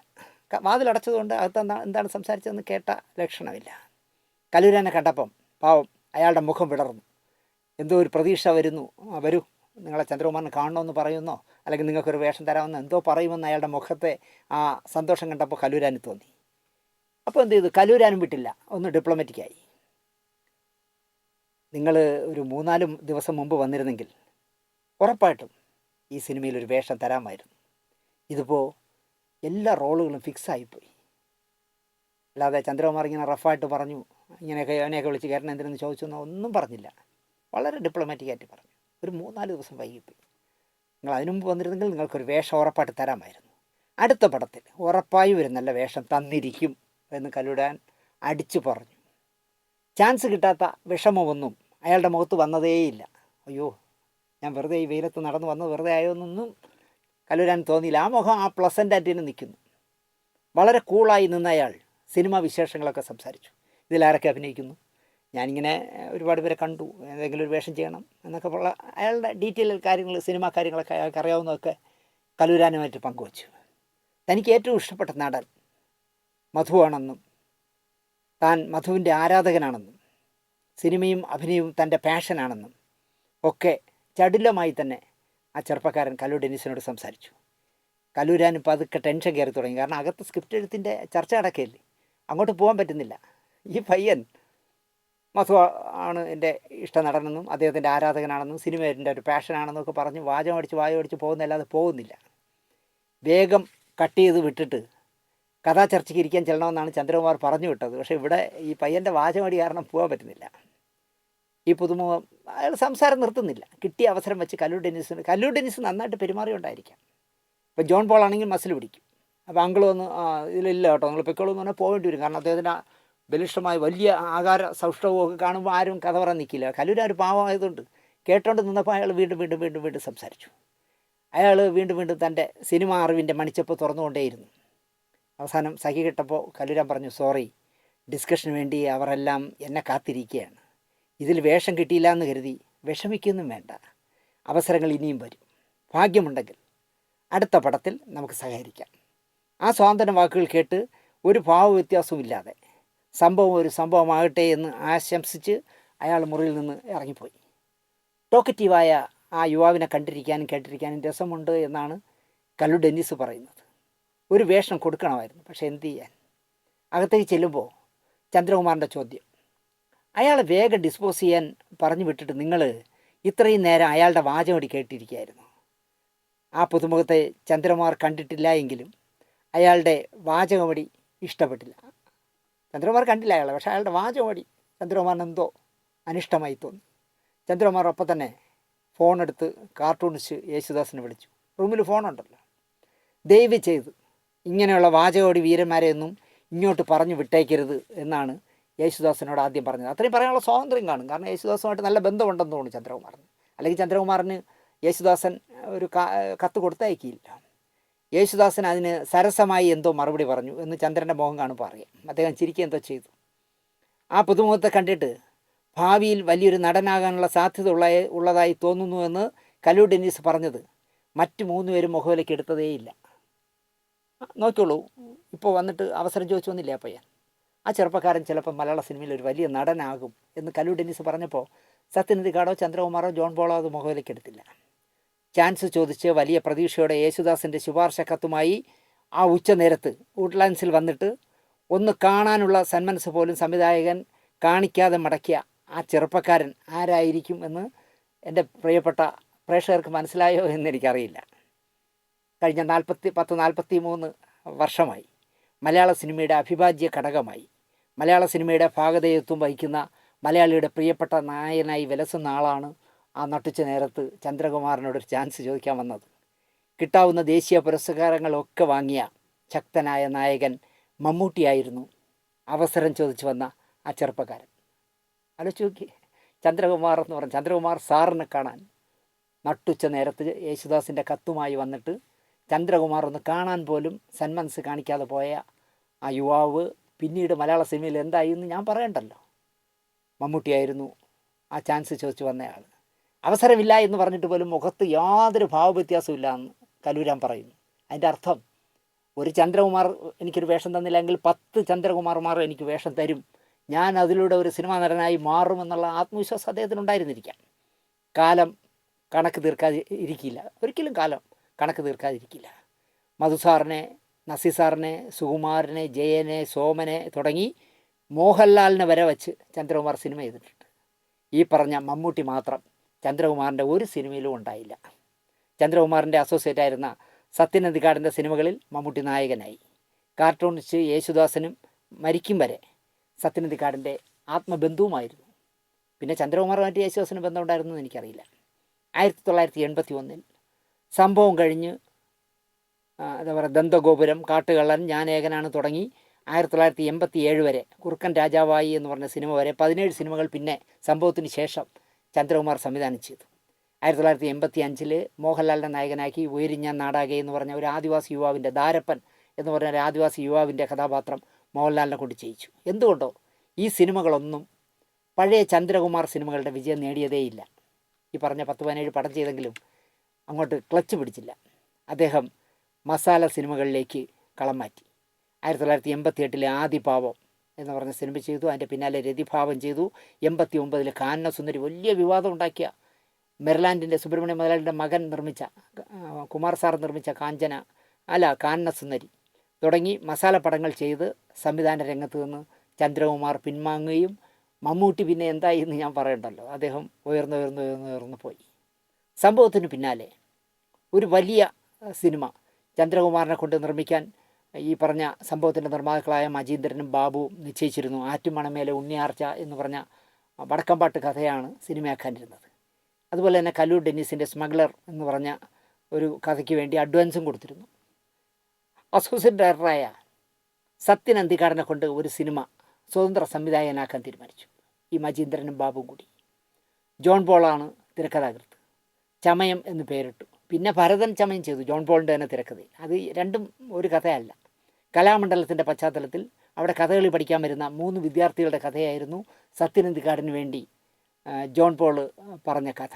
വാതിലടച്ചതുകൊണ്ട് അകത്ത് എന്താണ് സംസാരിച്ചതെന്ന് കേട്ട ലക്ഷണമില്ല. കല്ലൂരനെ കണ്ടപ്പം പാവം അയാളുടെ മുഖം വിടർന്നു. എന്തോ ഒരു പ്രതീക്ഷ വരുന്നു. വരൂ, നിങ്ങളെ ചന്ദ്രകുമാറിനെ കാണണമെന്ന് പറയുന്നോ, അല്ലെങ്കിൽ നിങ്ങൾക്കൊരു വേഷം തരാമെന്ന് എന്തോ പറയുമെന്ന് അയാളുടെ മുഖത്തെ ആ സന്തോഷം കണ്ടപ്പോൾ കല്ലൂരാന് തോന്നി. അപ്പോൾ എന്ത് ചെയ്തു? കല്ലൂരാനും വിട്ടില്ല, ഒന്ന് ഡിപ്ലോമാറ്റിക്കായി. നിങ്ങൾ ഒരു 3-4 ദിവസം മുമ്പ് വന്നിരുന്നെങ്കിൽ ഉറപ്പായിട്ടും ഈ സിനിമയിലൊരു വേഷം തരാമായിരുന്നു. ഇതിപ്പോൾ എല്ലാ റോളുകളും ഫിക്സായിപ്പോയി. അല്ലാതെ ചന്ദ്രകുമാർ ഇങ്ങനെ റഫായിട്ട് പറഞ്ഞു, ഇങ്ങനെയൊക്കെ അവനെയൊക്കെ വിളിച്ച് കയറണം എന്തിനെന്ന് ചോദിച്ചെന്നോ ഒന്നും പറഞ്ഞില്ല. വളരെ ഡിപ്ലോമാറ്റിക്കായിട്ട് പറഞ്ഞു. ഒരു 3-4 ദിവസം വൈകിപ്പോയി. നിങ്ങൾ അതിനു മുമ്പ് വന്നിരുന്നെങ്കിൽ നിങ്ങൾക്കൊരു വേഷം ഉറപ്പായിട്ട് തരാമായിരുന്നു. അടുത്ത പടത്തിൽ ഉറപ്പായി ഒരു നല്ല വേഷം തന്നിരിക്കും എന്ന് കല്ലൂരാൻ അടിച്ചു പറഞ്ഞു. ചാൻസ് കിട്ടാത്ത വിഷമമൊന്നും അയാളുടെ മുഖത്ത് വന്നതേയില്ല. അയ്യോ, ഞാൻ വെറുതെ ഈ വെയിലത്ത് നടന്നു വന്നത് വെറുതെ ആയോന്നൊന്നും കല്ലൂരാൻ തോന്നിയില്ല. ആ മുഖം ആ പ്ലസൻ്റായിട്ട് നിൽക്കുന്നു. വളരെ കൂളായി നിന്ന അയാൾ സിനിമ വിശേഷങ്ങളൊക്കെ സംസാരിച്ചു. ഇതിലാരൊക്കെ അഭിനയിക്കുന്നു, ഞാനിങ്ങനെ ഒരുപാട് പേരെ കണ്ടു, എന്തെങ്കിലും ഒരു വേഷം ചെയ്യണം എന്നൊക്കെ ഉള്ള അയാളുടെ ഡീറ്റെയിൽ കാര്യങ്ങൾ, സിനിമാ കാര്യങ്ങളൊക്കെ അയാൾക്ക് അറിയാവുന്നതൊക്കെ കല്ലൂരാനുമായിട്ട് പങ്കുവച്ചു. തനിക്ക് ഏറ്റവും ഇഷ്ടപ്പെട്ട നടൻ മധുവാണെന്നും താൻ മധുവിൻ്റെ ആരാധകനാണെന്നും സിനിമയും അഭിനയവും തൻ്റെ പാഷനാണെന്നും ഒക്കെ ചടുലമായി തന്നെ ആ ചെറുപ്പക്കാരൻ കല്ലു ഡെന്നീസിനോട് സംസാരിച്ചു. കല്ലൂരാൻ ഇപ്പോൾ അതൊക്കെ ടെൻഷൻ കയറി തുടങ്ങി. കാരണം അകത്ത് സ്ക്രിപ്റ്റ് എഴുത്തിൻ്റെ ചർച്ച അടക്കയില്ലേ, അങ്ങോട്ട് പോകാൻ പറ്റുന്നില്ല. ഈ പയ്യൻ മധു ആണ് എൻ്റെ ഇഷ്ട നടനെന്നും അദ്ദേഹത്തിൻ്റെ ആരാധകനാണെന്നും സിനിമ എൻ്റെ ഒരു പാഷനാണെന്നൊക്കെ പറഞ്ഞ് വാചമടിച്ച് പോകുന്നതല്ലാതെ പോകുന്നില്ല. വേഗം കട്ട് ചെയ്ത് വിട്ടിട്ട് കഥാചർച്ചയ്ക്ക് ഇരിക്കാൻ ചെല്ലണമെന്നാണ് ചന്ദ്രകുമാർ പറഞ്ഞു വിട്ടത്. പക്ഷേ ഇവിടെ ഈ പയ്യൻ്റെ വാചമടി കാരണം പോകാൻ പറ്റുന്നില്ല. ഈ പുതുമുഖം അയാൾ സംസാരം നിർത്തുന്നില്ല. കിട്ടിയ അവസരം വെച്ച് കല്ലു ഡെന്നീസ് നന്നായിട്ട് പെരുമാറിയുണ്ടായിരിക്കാം. ഇപ്പം ജോൺ പോൾ ആണെങ്കിൽ മസിൽ പിടിക്കും, അപ്പോൾ അങ്കിൾ വന്ന് ഇതിലില്ല കേട്ടോ, നിങ്ങൾ പൊയ്ക്കോളൂ എന്ന് പറഞ്ഞാൽ പോകേണ്ടി വരും. കാരണം അദ്ദേഹത്തിന് ബലിഷ്ഠമായ വലിയ ആകാര സൗഷ്ഠവവും ഒക്കെ കാണുമ്പോൾ ആരും കഥ പറയാൻ നിൽക്കില്ല. കല്ലൂരാൻ ഒരു പാവമായതുകൊണ്ട് കേട്ടോണ്ട് നിന്നപ്പോൾ അയാൾ വീണ്ടും വീണ്ടും വീണ്ടും വീണ്ടും സംസാരിച്ചു. അയാൾ വീണ്ടും വീണ്ടും തൻ്റെ സിനിമ അറിവിൻ്റെ മണിച്ചപ്പ് തുറന്നുകൊണ്ടേയിരുന്നു. അവസാനം സഖി കിട്ടപ്പോൾ കല്ലൂരാൻ പറഞ്ഞു, സോറി, ഡിസ്കഷന് വേണ്ടി അവരെല്ലാം എന്നെ കാത്തിരിക്കുകയാണ്. ഇതിൽ വേഷം കിട്ടിയില്ല എന്ന് കരുതി വിഷമിക്കൊന്നും വേണ്ട. അവസരങ്ങൾ ഇനിയും വരും. ഭാഗ്യമുണ്ടെങ്കിൽ അടുത്ത പടത്തിൽ നമുക്ക് സഹകരിക്കാം. ആ സ്വാതന്ത്ര്യ വാക്കുകൾ കേട്ട് ഒരു ഭാവ വ്യത്യാസവും ഇല്ലാതെ സംഭവം ഒരു സംഭവമാകട്ടെ എന്ന് ആശംസിച്ച് അയാൾ മുറിയിൽ നിന്ന് ഇറങ്ങിപ്പോയി. ടോക്കറ്റീവായ ആ യുവാവിനെ കണ്ടിരിക്കാനും കേട്ടിരിക്കാനും രസമുണ്ട് എന്നാണ് കല്ലു ഡെന്നിസ് പറയുന്നത്. ഒരു വേഷം കൊടുക്കണമായിരുന്നു, പക്ഷേ എന്ത് ചെയ്യാൻ. അകത്തേക്ക് ചെല്ലുമ്പോൾ ചന്ദ്രകുമാറിൻ്റെ ചോദ്യം, അയാളെ വേഗം ഡിസ്പോസ് ചെയ്യാൻ പറഞ്ഞു വിട്ടിട്ട് നിങ്ങൾ ഇത്രയും നേരം അയാളുടെ വാചകമടി കേട്ടിരിക്കുകയായിരുന്നു. ആ പുതുമുഖത്തെ ചന്ദ്രകുമാർ കണ്ടിട്ടില്ല എങ്കിലും അയാളുടെ വാചകമടി ഇഷ്ടപ്പെട്ടില്ല. ചന്ദ്രകുമാർ കണ്ടില്ല അയാളെ, പക്ഷേ അയാളുടെ വാചകമടി ചന്ദ്രകുമാറിന് എന്തോ അനിഷ്ടമായി തോന്നി. ചന്ദ്രകുമാർ ഒപ്പം തന്നെ ഫോണെടുത്ത് കാർട്ടൂണിസ്റ്റ് യേശുദാസിനെ വിളിച്ചു. റൂമിൽ ഫോണുണ്ടല്ലോ. ദയവ് ചെയ്ത് ഇങ്ങനെയുള്ള വാചകമടി വീരന്മാരെയൊന്നും ഇങ്ങോട്ട് പറഞ്ഞു വിട്ടേക്കരുത് എന്നാണ് യേശുദാസിനോട് ആദ്യം പറഞ്ഞത്. അത്രയും പറയാനുള്ള സ്വാതന്ത്ര്യം കാണും. കാരണം യേശുദാസുമായിട്ട് നല്ല ബന്ധമുണ്ടെന്ന് തോന്നുന്നു ചന്ദ്രകുമാറിന്. അല്ലെങ്കിൽ ചന്ദ്രകുമാറിന് യേശുദാസൻ ഒരു കത്ത് കൊടുത്തയക്കിയില്ല. യേശുദാസൻ അതിന് സരസമായി എന്തോ മറുപടി പറഞ്ഞു എന്ന് ചന്ദ്രൻ്റെ മുഖം കാണുമ്പോൾ അറിയാം. അദ്ദേഹം ചിരിക്കുക എന്തോ ചെയ്തു. ആ പുതുമുഖത്തെ കണ്ടിട്ട് ഭാവിയിൽ വലിയൊരു നടനാകാനുള്ള സാധ്യത ഉള്ളതായി തോന്നുന്നുവെന്ന് കല്ലു ഡെന്നിസ് പറഞ്ഞത് മറ്റ് 3 പേരും മുഖവിലേക്ക് എടുത്തതേയില്ല. നോക്കിയോളൂ, ഇപ്പോൾ വന്നിട്ട് അവസരം ചോദിച്ചു വന്നില്ലേ ആ പയ്യൻ. ആ ചെറുപ്പക്കാരൻ ചിലപ്പോൾ മലയാള സിനിമയിൽ ഒരു വലിയ നടനാകും എന്ന് കല്ലു ഡെന്നിസ് പറഞ്ഞപ്പോൾ സത്യനന്ദിക്കാടോ ചന്ദ്രകുമാറോ ജോൺ പോളോ അത് മുഖവിലേക്ക് എടുത്തില്ല. ചാൻസ് ചോദിച്ച് വലിയ പ്രതീക്ഷയോടെ യേശുദാസിൻ്റെ ശുപാർശ കത്തുമായി ആ ഉച്ചനേരത്ത് വുഡ്ലാൻഡ്സിൽ വന്നിട്ട് ഒന്ന് കാണാനുള്ള സന്മനസ് പോലും സംവിധായകൻ കാണിക്കാതെ മടക്കിയ ആ ചെറുപ്പക്കാരൻ ആരായിരിക്കും എന്ന് എൻ്റെ പ്രിയപ്പെട്ട പ്രേക്ഷകർക്ക് മനസ്സിലായോ എന്നെനിക്കറിയില്ല. കഴിഞ്ഞ 43 വർഷമായി മലയാള സിനിമയുടെ അവിഭാജ്യ ഘടകമായി മലയാള സിനിമയുടെ ഭാഗധേയത്വം വഹിക്കുന്ന മലയാളിയുടെ പ്രിയപ്പെട്ട നായകനായി വിലസുന്ന ആളാണ് ആ നട്ടുച്ച നേരത്ത് ചന്ദ്രകുമാറിനോടൊരു ചാൻസ് ചോദിക്കാൻ വന്നത്. കിട്ടാവുന്ന ദേശീയ പുരസ്കാരങ്ങളൊക്കെ വാങ്ങിയ ശക്തനായ നായകൻ മമ്മൂട്ടിയായിരുന്നു അവസരം ചോദിച്ചു വന്ന ആ ചെറുപ്പക്കാരൻ. ആലോചിച്ച് നോക്കി, ചന്ദ്രകുമാർ എന്ന് പറഞ്ഞ ചന്ദ്രകുമാർ സാറിനെ കാണാൻ നട്ടുച്ച നേരത്ത് യേശുദാസിൻ്റെ കത്തുമായി വന്നിട്ട് ചന്ദ്രകുമാർ ഒന്ന് കാണാൻ പോലും സന്മനസ് കാണിക്കാതെ പോയ ആ യുവാവ് പിന്നീട് മലയാള സിനിമയിൽ എന്തായി എന്ന് ഞാൻ പറയണ്ടല്ലോ. മമ്മൂട്ടിയായിരുന്നു ആ ചാൻസ് ചോദിച്ചു വന്നയാൾ. അവസരമില്ല എന്ന് പറഞ്ഞിട്ട് പോലും മുഖത്ത് യാതൊരു ഭാവവ്യത്യാസവും ഇല്ല എന്ന് കല്ലൂരാൻ പറയുന്നു. അതിൻ്റെ അർത്ഥം ഒരു ചന്ദ്രകുമാർ എനിക്കൊരു വേഷം തന്നില്ലെങ്കിൽ 10 ചന്ദ്രകുമാർമാർ എനിക്ക് വേഷം തരും, ഞാൻ അതിലൂടെ ഒരു സിനിമാ നടനായി മാറുമെന്നുള്ള ആത്മവിശ്വാസം അദ്ദേഹത്തിനുണ്ടായിരുന്നിരിക്കാം. കാലം കണക്ക് തീർക്കാതിരിക്കില്ല, ഒരിക്കലും കാലം കണക്ക് തീർക്കാതിരിക്കില്ല. മധുസാറിനെ, നസീസാറിനെ, സുകുമാരനെ, ജയനെ, സോമനെ തുടങ്ങി മോഹൻലാലിനെ വരെ വച്ച് ചന്ദ്രകുമാർ സിനിമ ചെയ്തിട്ടുണ്ട്. ഈ പറഞ്ഞ മമ്മൂട്ടി മാത്രം ചന്ദ്രകുമാറിൻ്റെ ഒരു സിനിമയിലും ഉണ്ടായില്ല. ചന്ദ്രകുമാറിൻ്റെ അസോസിയേറ്റ് ആയിരുന്ന സത്യനന്ദിക്കാടിൻ്റെ സിനിമകളിൽ മമ്മൂട്ടി നായകനായി. കാർട്ടൂണിസ്റ്റ് യേശുദാസനും മരിക്കും വരെ സത്യനന്ദിക്കാടിൻ്റെ ആത്മബന്ധുവുമായിരുന്നു. പിന്നെ ചന്ദ്രകുമാറുമായിട്ട് യേശുദാസിന് ബന്ധമുണ്ടായിരുന്നു എന്ന് എനിക്കറിയില്ല. 1981 സംഭവം കഴിഞ്ഞ് എന്താ പറയുക, ദന്തഗോപുരം, കാട്ടുകള്ളൻ, ഞാൻ ഏകനാണ് തുടങ്ങി 1987 വരെ കുറുക്കൻ രാജാവായി എന്ന് പറഞ്ഞ സിനിമ വരെ 17 സിനിമകൾ പിന്നെ സംഭവത്തിന് ശേഷം ചന്ദ്രകുമാർ സംവിധാനം ചെയ്തു. 1985 മോഹൻലാലിനെ നായകനാക്കി ഉയരിഞ്ഞ നാടാകെ എന്ന് പറഞ്ഞ ഒരു ആദിവാസി യുവാവിൻ്റെ, ദാരപ്പൻ എന്ന് പറഞ്ഞ ഒരു ആദിവാസി യുവാവിൻ്റെ കഥാപാത്രം മോഹൻലാലിനെ കൊണ്ട് ചെയ്യിച്ചു. എന്തുകൊണ്ടോ ഈ സിനിമകളൊന്നും പഴയ ചന്ദ്രകുമാർ സിനിമകളുടെ വിജയം നേടിയതേയില്ല. ഈ പറഞ്ഞ 10-17 പടം ചെയ്തെങ്കിലും അങ്ങോട്ട് ക്ലച്ച് പിടിച്ചില്ല. അദ്ദേഹം മസാല സിനിമകളിലേക്ക് കളം മാറ്റി. 1988 ആദിപാവം എന്ന് പറഞ്ഞ സിനിമ ചെയ്തു. അതിൻ്റെ പിന്നാലെ രതിഭാവം ചെയ്തു. 89 കാനന സുന്ദരി, വലിയ വിവാദം ഉണ്ടാക്കിയ മെർലാൻഡിൻ്റെ, സുബ്രഹ്മണ്യ മുതലാളിയുടെ മകൻ നിർമ്മിച്ച, കുമാർ സാർ നിർമ്മിച്ച കാനന സുന്ദരി തുടങ്ങി മസാല പടങ്ങൾ ചെയ്ത് സംവിധാന രംഗത്ത് നിന്ന് ചന്ദ്രകുമാർ പിൻവാങ്ങുകയും മമ്മൂട്ടി പിന്നെ എന്തായി എന്ന് ഞാൻ പറയണ്ടല്ലോ, അദ്ദേഹം ഉയർന്നു പോയി. സംഭവത്തിന് പിന്നാലെ ഒരു വലിയ സിനിമ ചന്ദ്രകുമാറിനെ കൊണ്ട് നിർമ്മിക്കാൻ ഈ പറഞ്ഞ സംഭവത്തിൻ്റെ നിർമ്മാതാക്കളായ മജീന്ദ്രനും ബാബുവും നിശ്ചയിച്ചിരുന്നു. ആറ്റുമണമേലെ ഉണ്ണിയാർച്ച എന്ന് പറഞ്ഞ വടക്കമ്പാട്ട് കഥയാണ് സിനിമയാക്കാനിരുന്നത്. അതുപോലെ തന്നെ കല്ലൂർ ഡെന്നിസിൻ്റെ സ്മഗ്ലർ എന്ന് പറഞ്ഞ ഒരു കഥയ്ക്ക് വേണ്ടി അഡ്വാൻസും കൊടുത്തിരുന്നു. അസോസിയേറ്റ് ഡയറക്ടറായ സത്യൻ അന്തിക്കാടിനെ കൊണ്ട് ഒരു സിനിമ സ്വതന്ത്ര സംവിധായകനാക്കാൻ തീരുമാനിച്ചു. ഈ മജീന്ദ്രനും ബാബുവും കൂടി. ജോൺ പോളാണ് തിരക്കഥാകൃത്ത്. ചമയം എന്ന് പേരിട്ടു. പിന്നെ ഭരതൻ ചമയം ചെയ്തു, ജോൺ പോളിൻ്റെ തന്നെ തിരക്കഥയിൽ. അത് രണ്ടും ഒരു കഥയല്ല. കലാമണ്ഡലത്തിൻ്റെ പശ്ചാത്തലത്തിൽ അവിടെ കഥകളി പഠിക്കാൻ വരുന്ന 3 വിദ്യാർത്ഥികളുടെ കഥയായിരുന്നു സത്യൻ അന്തിക്കാടിന് വേണ്ടി ജോൺ പോൾ പറഞ്ഞ കഥ.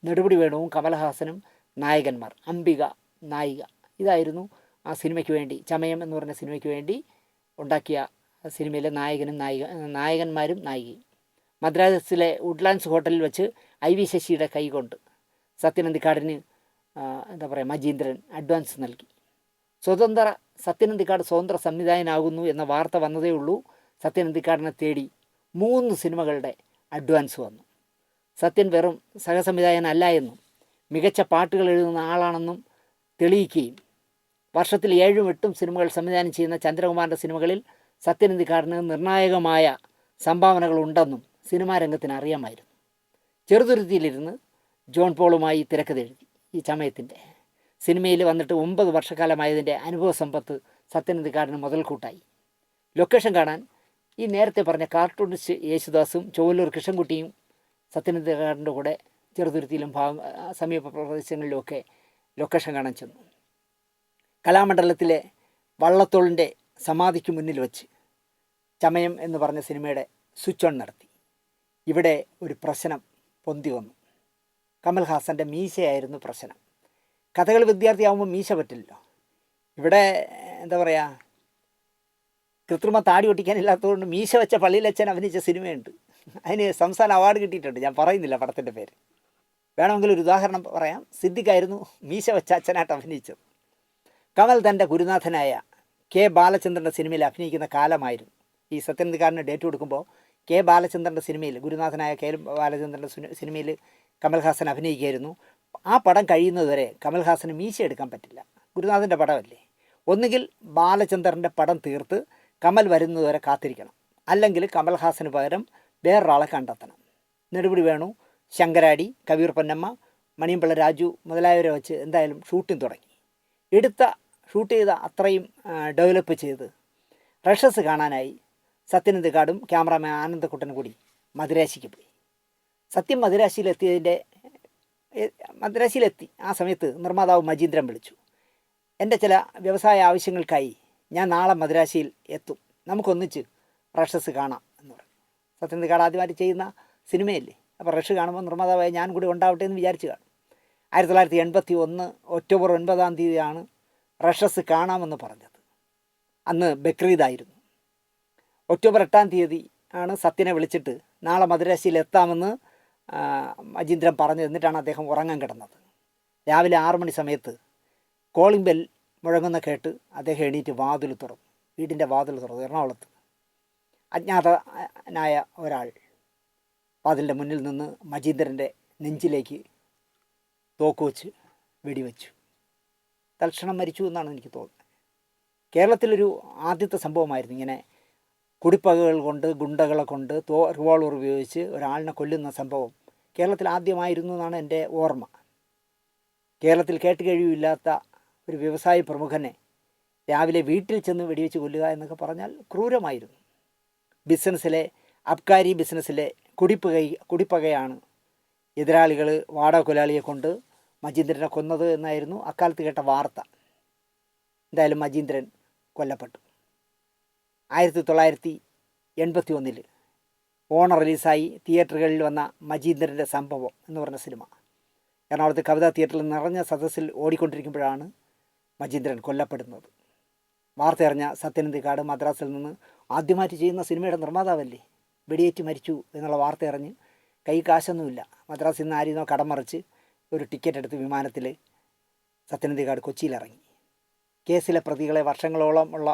നെടുമുടി വേണുവും കമലഹാസനും നായകന്മാർ, അംബിക നായിക. ഇതായിരുന്നു ആ സിനിമയ്ക്ക് വേണ്ടി, ചമയം എന്ന് പറഞ്ഞ സിനിമയ്ക്ക് വേണ്ടി ഉണ്ടാക്കിയ സിനിമയിലെ നായകന്മാരും നായികയും. മദ്രാസിലെ വുഡ്ലാൻഡ്സ് ഹോട്ടലിൽ വെച്ച് IV ശശിയുടെ കൈകൊണ്ട് സത്യൻ അന്തിക്കാടിന് എന്താ പറയുക, മജീന്ദ്രൻ അഡ്വാൻസ് നൽകി. സത്യൻ അന്തിക്കാട് സ്വതന്ത്ര സംവിധായകനാകുന്നു എന്ന വാർത്ത വന്നതേ ഉള്ളൂ. സത്യൻ അന്തിക്കാടിനെ തേടി 3 സിനിമകളുടെ അഡ്വാൻസ് വന്നു. സത്യൻ വെറും സഹസംവിധായകനല്ല എന്നും മികച്ച പാട്ടുകൾ എഴുതുന്ന ആളാണെന്നും തെളിയിക്കുകയും വർഷത്തിൽ 7ഉം 8ഉം സിനിമകൾ സംവിധാനം ചെയ്യുന്ന ചന്ദ്രകുമാറിൻ്റെ സിനിമകളിൽ സത്യൻ അന്തിക്കാടിന് നിർണായകമായ സംഭാവനകളുണ്ടെന്നും സിനിമാ രംഗത്തിന് അറിയാമായിരുന്നു. ചെറുതുരുത്തിയിലിരുന്ന് ജോൺ പോളുമായി തിരക്കഥ എഴുതി. ഈ ചമയത്തിൻ്റെ സിനിമയിൽ വന്നിട്ട് 9 വർഷക്കാലമായതിൻ്റെ അനുഭവ സമ്പത്ത് സത്യൻ അന്തിക്കാടിന് മുതൽക്കൂട്ടായി. ലൊക്കേഷൻ കാണാൻ ഈ നേരത്തെ പറഞ്ഞ കാർട്ടൂണിസ്റ്റ് യേശുദാസും ചൊവ്വല്ലൂർ കൃഷ്ണൻകുട്ടിയും സത്യൻ അന്തിക്കാടിൻ്റെ കൂടെ ചെറുതുരുത്തിയിലും സമീപ പ്രദേശങ്ങളിലുമൊക്കെ ലൊക്കേഷൻ കാണാൻ ചെന്നു. കലാമണ്ഡലത്തിലെ വള്ളത്തോളിൻ്റെ സമാധിക്ക് മുന്നിൽ വച്ച് ചമയം എന്ന് പറഞ്ഞ സിനിമയുടെ സ്വിച്ച് ഓൺ നടത്തി. ഇവിടെ ഒരു പ്രശ്നം പൊന്തി വന്നു. കമൽഹാസൻ്റെ മീശയായിരുന്നു പ്രശ്നം. കഥകളി വിദ്യാർത്ഥിയാകുമ്പോൾ മീശ പറ്റില്ലല്ലോ. ഇവിടെ എന്താ പറയുക, കൃത്രിമ താടി ഒട്ടിക്കാനില്ലാത്തതുകൊണ്ട് മീശ വെച്ച പള്ളിയിലച്ഛൻ അഭിനയിച്ച സിനിമയുണ്ട്. അതിന് സംസ്ഥാന അവാർഡ് കിട്ടിയിട്ടുണ്ട്. ഞാൻ പറയുന്നില്ല പടത്തിൻ്റെ പേര്. വേണമെങ്കിൽ ഒരു ഉദാഹരണം പറയാം. സിദ്ദിഖായിരുന്നു മീശ വെച്ച അച്ഛനായിട്ട് അഭിനയിച്ചത്. കമൽ തൻ്റെ ഗുരുനാഥനായ കെ ബാലചന്ദ്രൻ്റെ സിനിമയിൽ അഭിനയിക്കുന്ന കാലമായിരുന്നു. ഈ സത്യൻ അന്തിക്കാടിന് ഡേറ്റ് കൊടുക്കുമ്പോൾ കെ ബാലചന്ദ്രൻ്റെ സിനിമയിൽ, ഗുരുനാഥനായ കെ ബാലചന്ദ്രൻ്റെ സിനിമയിൽ കമൽഹാസൻ അഭിനയിക്കുകയായിരുന്നു. ആ പടം കഴിയുന്നതുവരെ കമൽഹാസന് മീശ എടുക്കാൻ പറ്റില്ല. ഗുരുനാഥൻ്റെ പടമല്ലേ. ഒന്നുകിൽ ബാലചന്ദ്രൻ്റെ പടം തീർത്ത് കമൽ വരുന്നതുവരെ കാത്തിരിക്കണം, അല്ലെങ്കിൽ കമൽഹാസന് പകരം വേറൊരാളെ കണ്ടെത്തണം. നെടുമുടി വേണു, ശങ്കരാടി, കബീർ പൊന്നമ്മ, മണിയമ്പിള്ള രാജു മുതലായവരെ വെച്ച് എന്തായാലും ഷൂട്ടിംഗ് തുടങ്ങി. ഷൂട്ട് ചെയ്ത അത്രയും ഡെവലപ്പ് ചെയ്ത് റഷസ് കാണാനായി സത്യൻ അന്തിക്കാടും ക്യാമറാമാൻ ആനന്ദക്കുട്ടനും കൂടി മദിരാശിക്ക് പോയി. സത്യം മദിരാശിയിലെത്തി. ആ സമയത്ത് നിർമ്മാതാവ് മജീന്ദ്രൻ വിളിച്ചു. എൻ്റെ ചില വ്യവസായ ആവശ്യങ്ങൾക്കായി ഞാൻ നാളെ മദിരാശിയിൽ എത്തും, നമുക്കൊന്നിച്ച് റഷസ് കാണാം എന്ന് പറഞ്ഞു. സത്യൻ അന്തിക്കാട് ആദ്യമായിട്ട് ചെയ്യുന്ന സിനിമയല്ലേ, അപ്പോൾ റഷ് കാണുമ്പോൾ നിർമ്മാതാവായ ഞാൻ കൂടി ഉണ്ടാവട്ടെ എന്ന് വിചാരിച്ച് കാണും. 1981 ഒക്ടോബർ 9-ാം തീയതിയാണ് റഷസ് കാണാമെന്ന് പറഞ്ഞത്. അന്ന് ബക്രീദായിരുന്നു. ഒക്ടോബർ 8-ാം തീയതി ആണ് സത്യനെ വിളിച്ചിട്ട് നാളെ മദിരാശിയിൽ എത്താമെന്ന് മജീന്ദ്രൻ പറഞ്ഞു. എന്നിട്ടാണ് അദ്ദേഹം ഉറങ്ങാൻ കിടന്നത്. രാവിലെ 6 മണി സമയത്ത് കോളിംഗ് ബെൽ മുഴങ്ങുന്ന കേട്ട് അദ്ദേഹം എണീറ്റ് വാതിൽ തുറന്നു. വീടിൻ്റെ വാതിൽ തുറന്നു. എറണാകുളത്ത് അജ്ഞാതനായ ഒരാൾ വാതിലിൻ്റെ മുന്നിൽ നിന്ന് മജീന്ദ്രൻ്റെ നെഞ്ചിലേക്ക് തോക്ക് വെച്ച് വെടിവെച്ചു. തൽക്ഷണം മരിച്ചു എന്നാണ് എനിക്ക് തോന്നുന്നത്. കേരളത്തിലൊരു ആദ്യത്തെ സംഭവമായിരുന്നു ഇങ്ങനെ കുടിപ്പകകൾ കൊണ്ട്, ഗുണ്ടകളെ കൊണ്ട് റിവോൾവർ ഉപയോഗിച്ച് ഒരാളിനെ കൊല്ലുന്ന സംഭവം കേരളത്തിൽ ആദ്യമായിരുന്നു എന്നാണ് എൻ്റെ ഓർമ്മ. കേരളത്തിൽ കേട്ടുകഴിവില്ലാത്ത ഒരു വ്യവസായ പ്രമുഖനെ രാവിലെ വീട്ടിൽ ചെന്ന് വെടിവെച്ച് കൊല്ലുക എന്നൊക്കെ പറഞ്ഞാൽ ക്രൂരമായിരുന്നു. ബിസിനസ്സിലെ അബ്കാരി ബിസിനസ്സിലെ കുടിപ്പകയാണ് എതിരാളികൾ വാടക കൊലാളിയെ കൊണ്ട് മജീന്ദ്രനെ കൊന്നത് എന്നായിരുന്നു അക്കാലത്ത് കേട്ട വാർത്ത. എന്തായാലും മജീന്ദ്രൻ കൊല്ലപ്പെട്ടു. 1981 ഓണം റിലീസായി തിയേറ്ററുകളിൽ വന്ന മജീന്ദ്രൻ്റെ സംഭവം എന്ന് പറഞ്ഞ സിനിമ എറണാകുളത്ത് കവിതാ തിയേറ്ററിൽ നിറഞ്ഞ സദസ്സിൽ ഓടിക്കൊണ്ടിരിക്കുമ്പോഴാണ് മജീന്ദ്രൻ കൊല്ലപ്പെടുന്നത്. വാർത്ത അറിഞ്ഞ സത്യൻ അന്തിക്കാട് മദ്രാസിൽ നിന്ന് ആദ്യമായിട്ട് ചെയ്യുന്ന സിനിമയുടെ നിർമ്മാതാവല്ലേ, വെടിയേറ്റ് മരിച്ചു എന്നുള്ള വാർത്ത അറിഞ്ഞ് കൈ കാശൊന്നുമില്ല. മദ്രാസിൽ നിന്ന് ആരെയും കടം മറിച്ച് ഒരു ടിക്കറ്റ് എടുത്ത് വിമാനത്തിൽ സത്യൻ അന്തിക്കാട് കൊച്ചിയിലിറങ്ങി. കേസിലെ പ്രതികളെ വർഷങ്ങളോളം ഉള്ള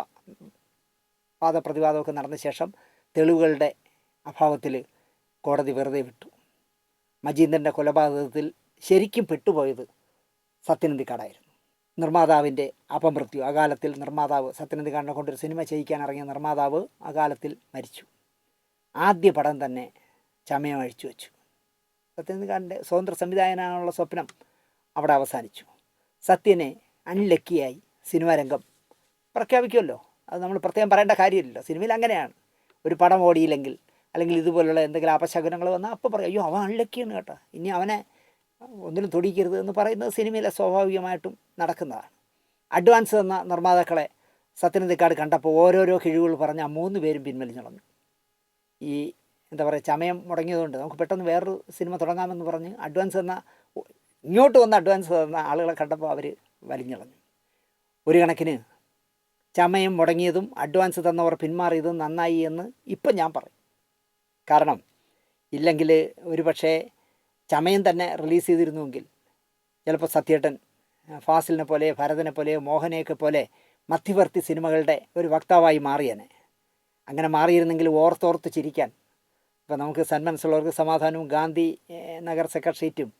വാദപ്രതിവാദമൊക്കെ നടന്ന ശേഷം തെളിവുകളുടെ അഭാവത്തിൽ കോടതി വെറുതെ വിട്ടു. മജീന്ദ്രൻ്റെ കൊലപാതകത്തിൽ ശരിക്കും പെട്ടുപോയത് സത്യൻ അന്തിക്കാടായിരുന്നു. നിർമ്മാതാവിൻ്റെ അപമൃത്യു, അകാലത്തിൽ നിർമ്മാതാവ് സത്യൻ അന്തിക്കാടിനെ കൊണ്ടൊരു സിനിമ ചെയ്യിക്കാൻ ഇറങ്ങിയ നിർമ്മാതാവ് അകാലത്തിൽ മരിച്ചു. ആദ്യ പടം തന്നെ ചമയം അഴിച്ചു വെച്ചു. സത്യൻ അന്തിക്കാടിൻ്റെ സ്വതന്ത്ര സംവിധായകനാണുള്ള സ്വപ്നം അവിടെ അവസാനിച്ചു. സത്യനെ അൺലക്കിയായി സിനിമാ രംഗം പ്രഖ്യാപിക്കുമല്ലോ. അത് നമ്മൾ പ്രത്യേകം പറയേണ്ട കാര്യമില്ലല്ലോ. സിനിമയിൽ അങ്ങനെയാണ്. ഒരു പടം ഓടിയില്ലെങ്കിൽ അല്ലെങ്കിൽ ഇതുപോലുള്ള എന്തെങ്കിലും അപശകുനങ്ങൾ വന്നാൽ അപ്പോൾ പറയും, അയ്യോ അവൻ അൺലക്കിയാണ് കേട്ടോ, ഇനി അവനെ ഒന്നിനും തൊടിക്കരുത് എന്ന് പറയുന്നത് സിനിമയിലെ സ്വാഭാവികമായിട്ടും നടക്കുന്നതാണ്. അഡ്വാൻസ് തന്ന നിർമ്മാതാക്കളെ സത്യനന്ദിക്കാട് കണ്ടപ്പോൾ ഓരോരോ കിഴിവുകൾ പറഞ്ഞ് ആ 3 പേരും പിൻവലിഞ്ഞു കളഞ്ഞു. ഈ എന്താ പറയുക, ചമയം മുടങ്ങിയതുകൊണ്ട് നമുക്ക് പെട്ടെന്ന് വേറൊരു സിനിമ തുടങ്ങാമെന്ന് പറഞ്ഞ് അഡ്വാൻസ് തന്ന, ഇങ്ങോട്ട് വന്ന് അഡ്വാൻസ് തന്ന ആളുകളെ കണ്ടപ്പോൾ അവർ വലിഞ്ഞളഞ്ഞു. ഒരു കണക്കിന് ചമയം മുടങ്ങിയതും അഡ്വാൻസ് തന്നവർ പിന്മാറിയതും നന്നായി എന്ന് ഇപ്പം ഞാൻ പറയും. കാരണം ഇല്ലെങ്കിൽ ഒരു പക്ഷേ ചമയം തന്നെ റിലീസ് ചെയ്തിരുന്നുവെങ്കിൽ ചിലപ്പോൾ സത്യേട്ടൻ ഫാസിലിനെ പോലെ, ഭരതനെ പോലെ, മോഹനെയൊക്കെ പോലെ മധ്യവർത്തി സിനിമകളുടെ ഒരു വക്താവായി മാറിയനെ. അങ്ങനെ മാറിയിരുന്നെങ്കിൽ ഓർത്തോർത്ത് ചിരിക്കാൻ. ഇപ്പോൾ നമുക്ക് സന്മനസ്സുള്ളവർക്ക് സമാധാനവും, ഗാന്ധി നഗർ സെക്രട്ടേറിയറ്റും,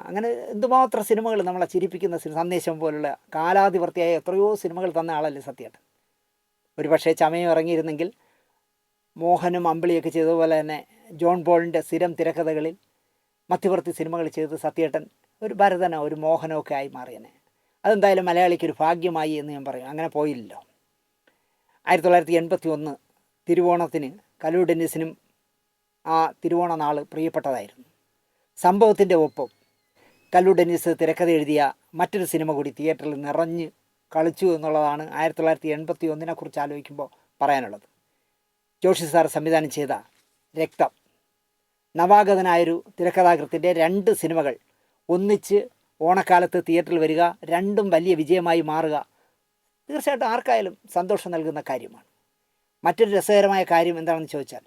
അങ്ങനെ എന്തുമാത്രം സിനിമകൾ നമ്മളെ ചിരിപ്പിക്കുന്ന സന്ദേശം പോലുള്ള കാലാതിവർത്തിയായ എത്രയോ സിനിമകൾ തന്ന ആളല്ലേ സത്യേട്ടൻ. ഒരു പക്ഷേ ചമയം ഇറങ്ങിയിരുന്നെങ്കിൽ മോഹനും അമ്പിളിയൊക്കെ ചെയ്തതുപോലെ തന്നെ ജോൺ പോളിൻ്റെ സ്ഥിരം തിരക്കഥകളിൽ മധ്യവർത്തി സിനിമകൾ ചെയ്ത് സത്യേട്ടൻ ഒരു ഭരതനോ ഒരു മോഹനോ ഒക്കെ ആയി മാറിയനെ. അതെന്തായാലും മലയാളിക്കൊരു ഭാഗ്യമായി എന്ന് ഞാൻ പറയും. അങ്ങനെ പോയില്ലല്ലോ. 1981 തിരുവോണത്തിന് കലു ഡെന്നിസിനും ആ തിരുവോണ നാൾ പ്രിയപ്പെട്ടതായിരുന്നു. സംഭവത്തിൻ്റെ ഒപ്പം കല്ലു ഡെന്നിസ് തിരക്കഥ എഴുതിയ മറ്റൊരു സിനിമ കൂടി തിയേറ്ററിൽ നിറഞ്ഞ് കളിച്ചു എന്നുള്ളതാണ് 1981 കുറിച്ച് ആലോചിക്കുമ്പോൾ പറയാനുള്ളത്. ജോഷി സാർ സംവിധാനം ചെയ്ത രക്തം, നവാഗതനായൊരു തിരക്കഥാകൃത്തിൻ്റെ 2 സിനിമകൾ ഒന്നിച്ച് ഓണക്കാലത്ത് തിയേറ്ററിൽ വരിക, രണ്ടും വലിയ വിജയമായി മാറുക തീർച്ചയായിട്ടും ആർക്കായാലും സന്തോഷം നൽകുന്ന കാര്യമാണ്. മറ്റൊരു രസകരമായ കാര്യം എന്താണെന്ന് ചോദിച്ചാൽ,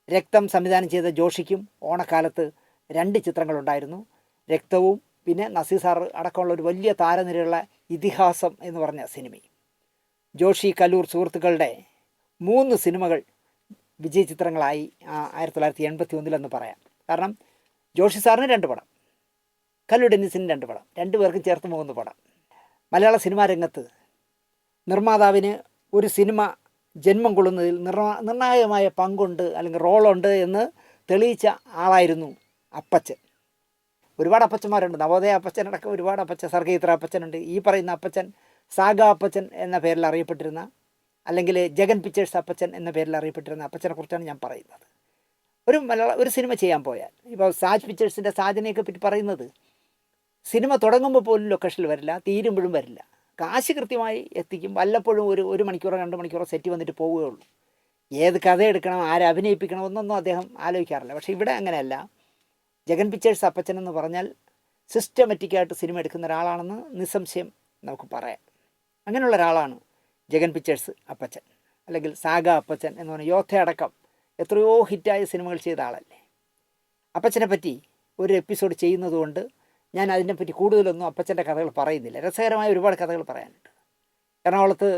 രക്തം സംവിധാനം ചെയ്ത ജോഷിക്കും ഓണക്കാലത്ത് 2 ചിത്രങ്ങളുണ്ടായിരുന്നു. രക്തവും പിന്നെ നസീർ സാർ അടക്കമുള്ള ഒരു വലിയ താരനിരയുള്ള ഇതിഹാസം എന്ന് പറഞ്ഞ സിനിമയും. ജോഷി കല്ലൂർ സുഹൃത്തുക്കളുടെ 3 സിനിമകൾ വിജയ ചിത്രങ്ങളായി 1981 പറയാം. കാരണം ജോഷി സാറിന് 2 പടം, കല്ലു ഡെന്നിസിന് 2 പടം, 2 പേർക്കും ചേർത്ത് 3 പടം. മലയാള സിനിമാ രംഗത്ത് നിർമ്മാതാവിന് ഒരു സിനിമ ജന്മം കൊള്ളുന്നതിൽ നിർണായകമായ പങ്കുണ്ട് അല്ലെങ്കിൽ റോളുണ്ട് എന്ന് തെളിയിച്ച ആളായിരുന്നു അപ്പച്ചൻ. ഒരുപാട് അപ്പച്ചന്മാരുണ്ട്. നവോദയ അപ്പച്ചനടക്കം ഒരുപാട് അപ്പച്ചൻ, സർഗീത്ര അപ്പച്ചനുണ്ട്. ഈ പറയുന്ന അപ്പച്ചൻ സാഗ അപ്പച്ചൻ എന്ന പേരിൽ അറിയപ്പെട്ടിരുന്ന, അല്ലെങ്കിൽ ജഗൻ പിക്ചേഴ്സ് അപ്പച്ചൻ എന്ന പേരിൽ അറിയപ്പെട്ടിരുന്ന അപ്പച്ചനെ കുറിച്ചാണ് ഞാൻ പറയുന്നത്. ഒരു സിനിമ ചെയ്യാൻ പോയാൽ, ഇപ്പോൾ സാജ് പിക്ചേഴ്സിൻ്റെ സാജനെയൊക്കെ പറ്റി പറയുന്നത്, സിനിമ തുടങ്ങുമ്പോൾ പോലും ലൊക്കേഷനിൽ വരില്ല, തീരുമ്പോഴും വരില്ല, കാശ് കൃത്യമായി എത്തിക്കും. വല്ലപ്പോഴും ഒരു മണിക്കൂറോ 2 മണിക്കൂറോ സെറ്റ് വന്നിട്ട് പോവുകയുള്ളൂ. ഏത് കഥ എടുക്കണം, ആരെ അഭിനയിപ്പിക്കണം എന്നൊന്നും അദ്ദേഹം ആലോചിക്കാറില്ല. പക്ഷേ ഇവിടെ അങ്ങനെയല്ല. ജഗൻ പിക്ചേഴ്സ് അപ്പച്ചൻ എന്ന് പറഞ്ഞാൽ സിസ്റ്റമാറ്റിക്കായിട്ട് സിനിമ എടുക്കുന്ന ഒരാളാണെന്ന് നിസ്സംശയം നമുക്ക് പറയാം. അങ്ങനെയുള്ള ഒരാളാണ് ജഗൻ പിക്ചേഴ്സ് അപ്പച്ചൻ, അല്ലെങ്കിൽ സാഗ അപ്പച്ചൻ എന്ന് പറഞ്ഞാൽ യോദ്ധയടക്കം എത്രയോ ഹിറ്റായ സിനിമകൾ ചെയ്ത ആളല്ലേ. അപ്പച്ചനെ പറ്റി ഒരു എപ്പിസോഡ് ചെയ്യുന്നതുകൊണ്ട് ഞാൻ അതിനെപ്പറ്റി കൂടുതലൊന്നും അപ്പച്ചൻ്റെ കഥകൾ പറയുന്നില്ല. രസകരമായ ഒരുപാട് കഥകൾ പറയാനുണ്ട്. എറണാകുളത്ത്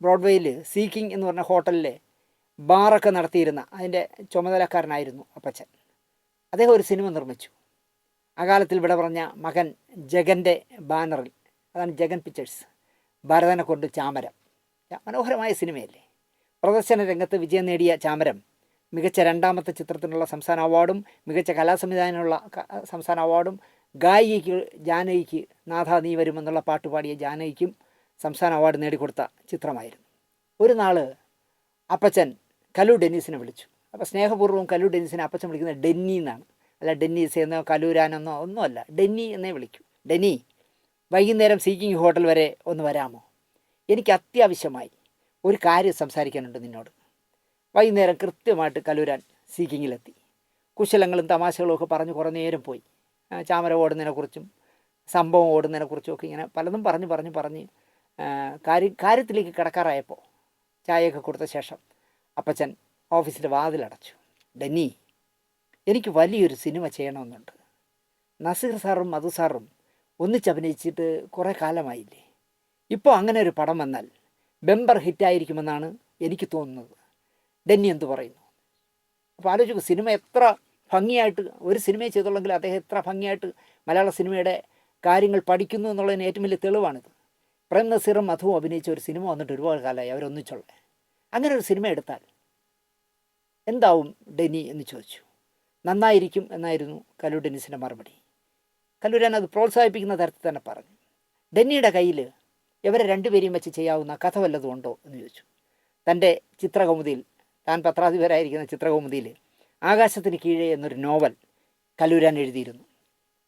ബ്രോഡ്വേയിൽ സീക്കിംഗ് എന്ന് പറഞ്ഞ ഹോട്ടലിലെ ബാറൊക്കെ നടത്തിയിരുന്ന അതിൻ്റെ ചുമതലക്കാരനായിരുന്നു അപ്പച്ചൻ. അദ്ദേഹം ഒരു സിനിമ നിർമ്മിച്ചു. അകാലത്തിൽ ഇവിടെ പറഞ്ഞ മകൻ ജഗൻ്റെ ബാനറിൽ, അതാണ് ജഗൻ പിക്ചേഴ്സ്, ഭരതനെ കൊണ്ട് ചാമരം. മനോഹരമായ സിനിമയല്ലേ. പ്രദർശന രംഗത്ത് വിജയം നേടിയ ചാമരം മികച്ച 2ാമത്തെ ചിത്രത്തിനുള്ള സംസ്ഥാന അവാർഡും മികച്ച കലാസംവിധാനത്തിനുള്ള സംസ്ഥാന അവാർഡും, ഗായികയ്ക്ക് ജാനകിക്ക് നാഥ നീ വരുമെന്നുള്ള പാട്ട് പാടിയ ജാനകിക്കും സംസ്ഥാന അവാർഡ് നേടിക്കൊടുത്ത ചിത്രമായിരുന്നു. ഒരു നാൾ അപ്പച്ചൻ കല്ലു ഡെന്നീസിനെ വിളിച്ചു. അപ്പോൾ സ്നേഹപൂർവ്വം കല്ലു ഡെന്നീസിനെ അപ്പച്ചൻ വിളിക്കുന്നത് ഡെന്നി എന്നാണ്. അല്ല ഡെന്നീസ് എന്നോ കലൂരാനെന്നോ ഒന്നുമല്ല, ഡെന്നി എന്നേ വിളിക്കൂ. ഡെന്നി, വൈകുന്നേരം സീക്കിംഗ് ഹോട്ടൽ വരെ ഒന്ന് വരാമോ? എനിക്ക് അത്യാവശ്യമായി ഒരു കാര്യം സംസാരിക്കാനുണ്ട് നിന്നോട്. വൈകുന്നേരം കൃത്യമായിട്ട് കലൂരാൻ സീക്കിങ്ങിലെത്തി. കുശലങ്ങളും തമാശകളും ഒക്കെ പറഞ്ഞ് കുറേ നേരം പോയി. ചാമര ഓടുന്നതിനെക്കുറിച്ചും സംഭവം ഓടുന്നതിനെക്കുറിച്ചും ഒക്കെ ഇങ്ങനെ പലതും പറഞ്ഞ് കാര്യത്തിലേക്ക് കിടക്കാറായപ്പോൾ ചായയൊക്കെ കൊടുത്ത ശേഷം അപ്പച്ചൻ ഓഫീസിൻ്റെ വാതിലടച്ചു. ഡെന്നി, എനിക്ക് വലിയൊരു സിനിമ ചെയ്യണമെന്നുണ്ട്. നസീർ സാറും മധു സാറും ഒന്നിച്ചഭിനയിച്ചിട്ട് കുറേ കാലമായില്ലേ. ഇപ്പോൾ അങ്ങനെ ഒരു പടം വന്നാൽ ബെമ്പർ ഹിറ്റായിരിക്കുമെന്നാണ് എനിക്ക് തോന്നുന്നത്. ഡെന്നി എന്തു പറയുന്നു? അപ്പോൾ ആലോചിക്കും, സിനിമ എത്ര ഭംഗിയായിട്ട് ഒരു സിനിമയെ ചെയ്തുള്ളെങ്കിൽ അദ്ദേഹം എത്ര ഭംഗിയായിട്ട് മലയാള സിനിമയുടെ കാര്യങ്ങൾ പഠിക്കുന്നു എന്നുള്ളതിന് ഏറ്റവും വലിയ തെളിവാണിത്. പ്രേം നസീറും മധുവും അഭിനയിച്ച ഒരു സിനിമ വന്നിട്ട് ഒരുപാട് കാലമായി അവരൊന്നിച്ചുള്ള. അങ്ങനെ ഒരു സിനിമ എടുത്താൽ എന്താവും ഡെന്നി എന്ന് ചോദിച്ചു. നന്നായിരിക്കും എന്നായിരുന്നു കല്ലു ഡെന്നിസിൻ്റെ മറുപടി. കല്ലൂരാൻ അത് പ്രോത്സാഹിപ്പിക്കുന്ന തരത്തിൽ തന്നെ പറഞ്ഞു. ഡെന്നിയുടെ കയ്യിൽ ഇവരെ രണ്ടുപേരെയും വെച്ച് ചെയ്യാവുന്ന കഥ വല്ലതും ഉണ്ടോ എന്ന് ചോദിച്ചു. തൻ്റെ ചിത്രകൗമുദിയിൽ, താൻ പത്രാധിപരായിരിക്കുന്ന ചിത്രകൗമുദിയിൽ ആകാശത്തിന് കീഴേ എന്നൊരു നോവൽ കല്ലൂരാൻ എഴുതിയിരുന്നു.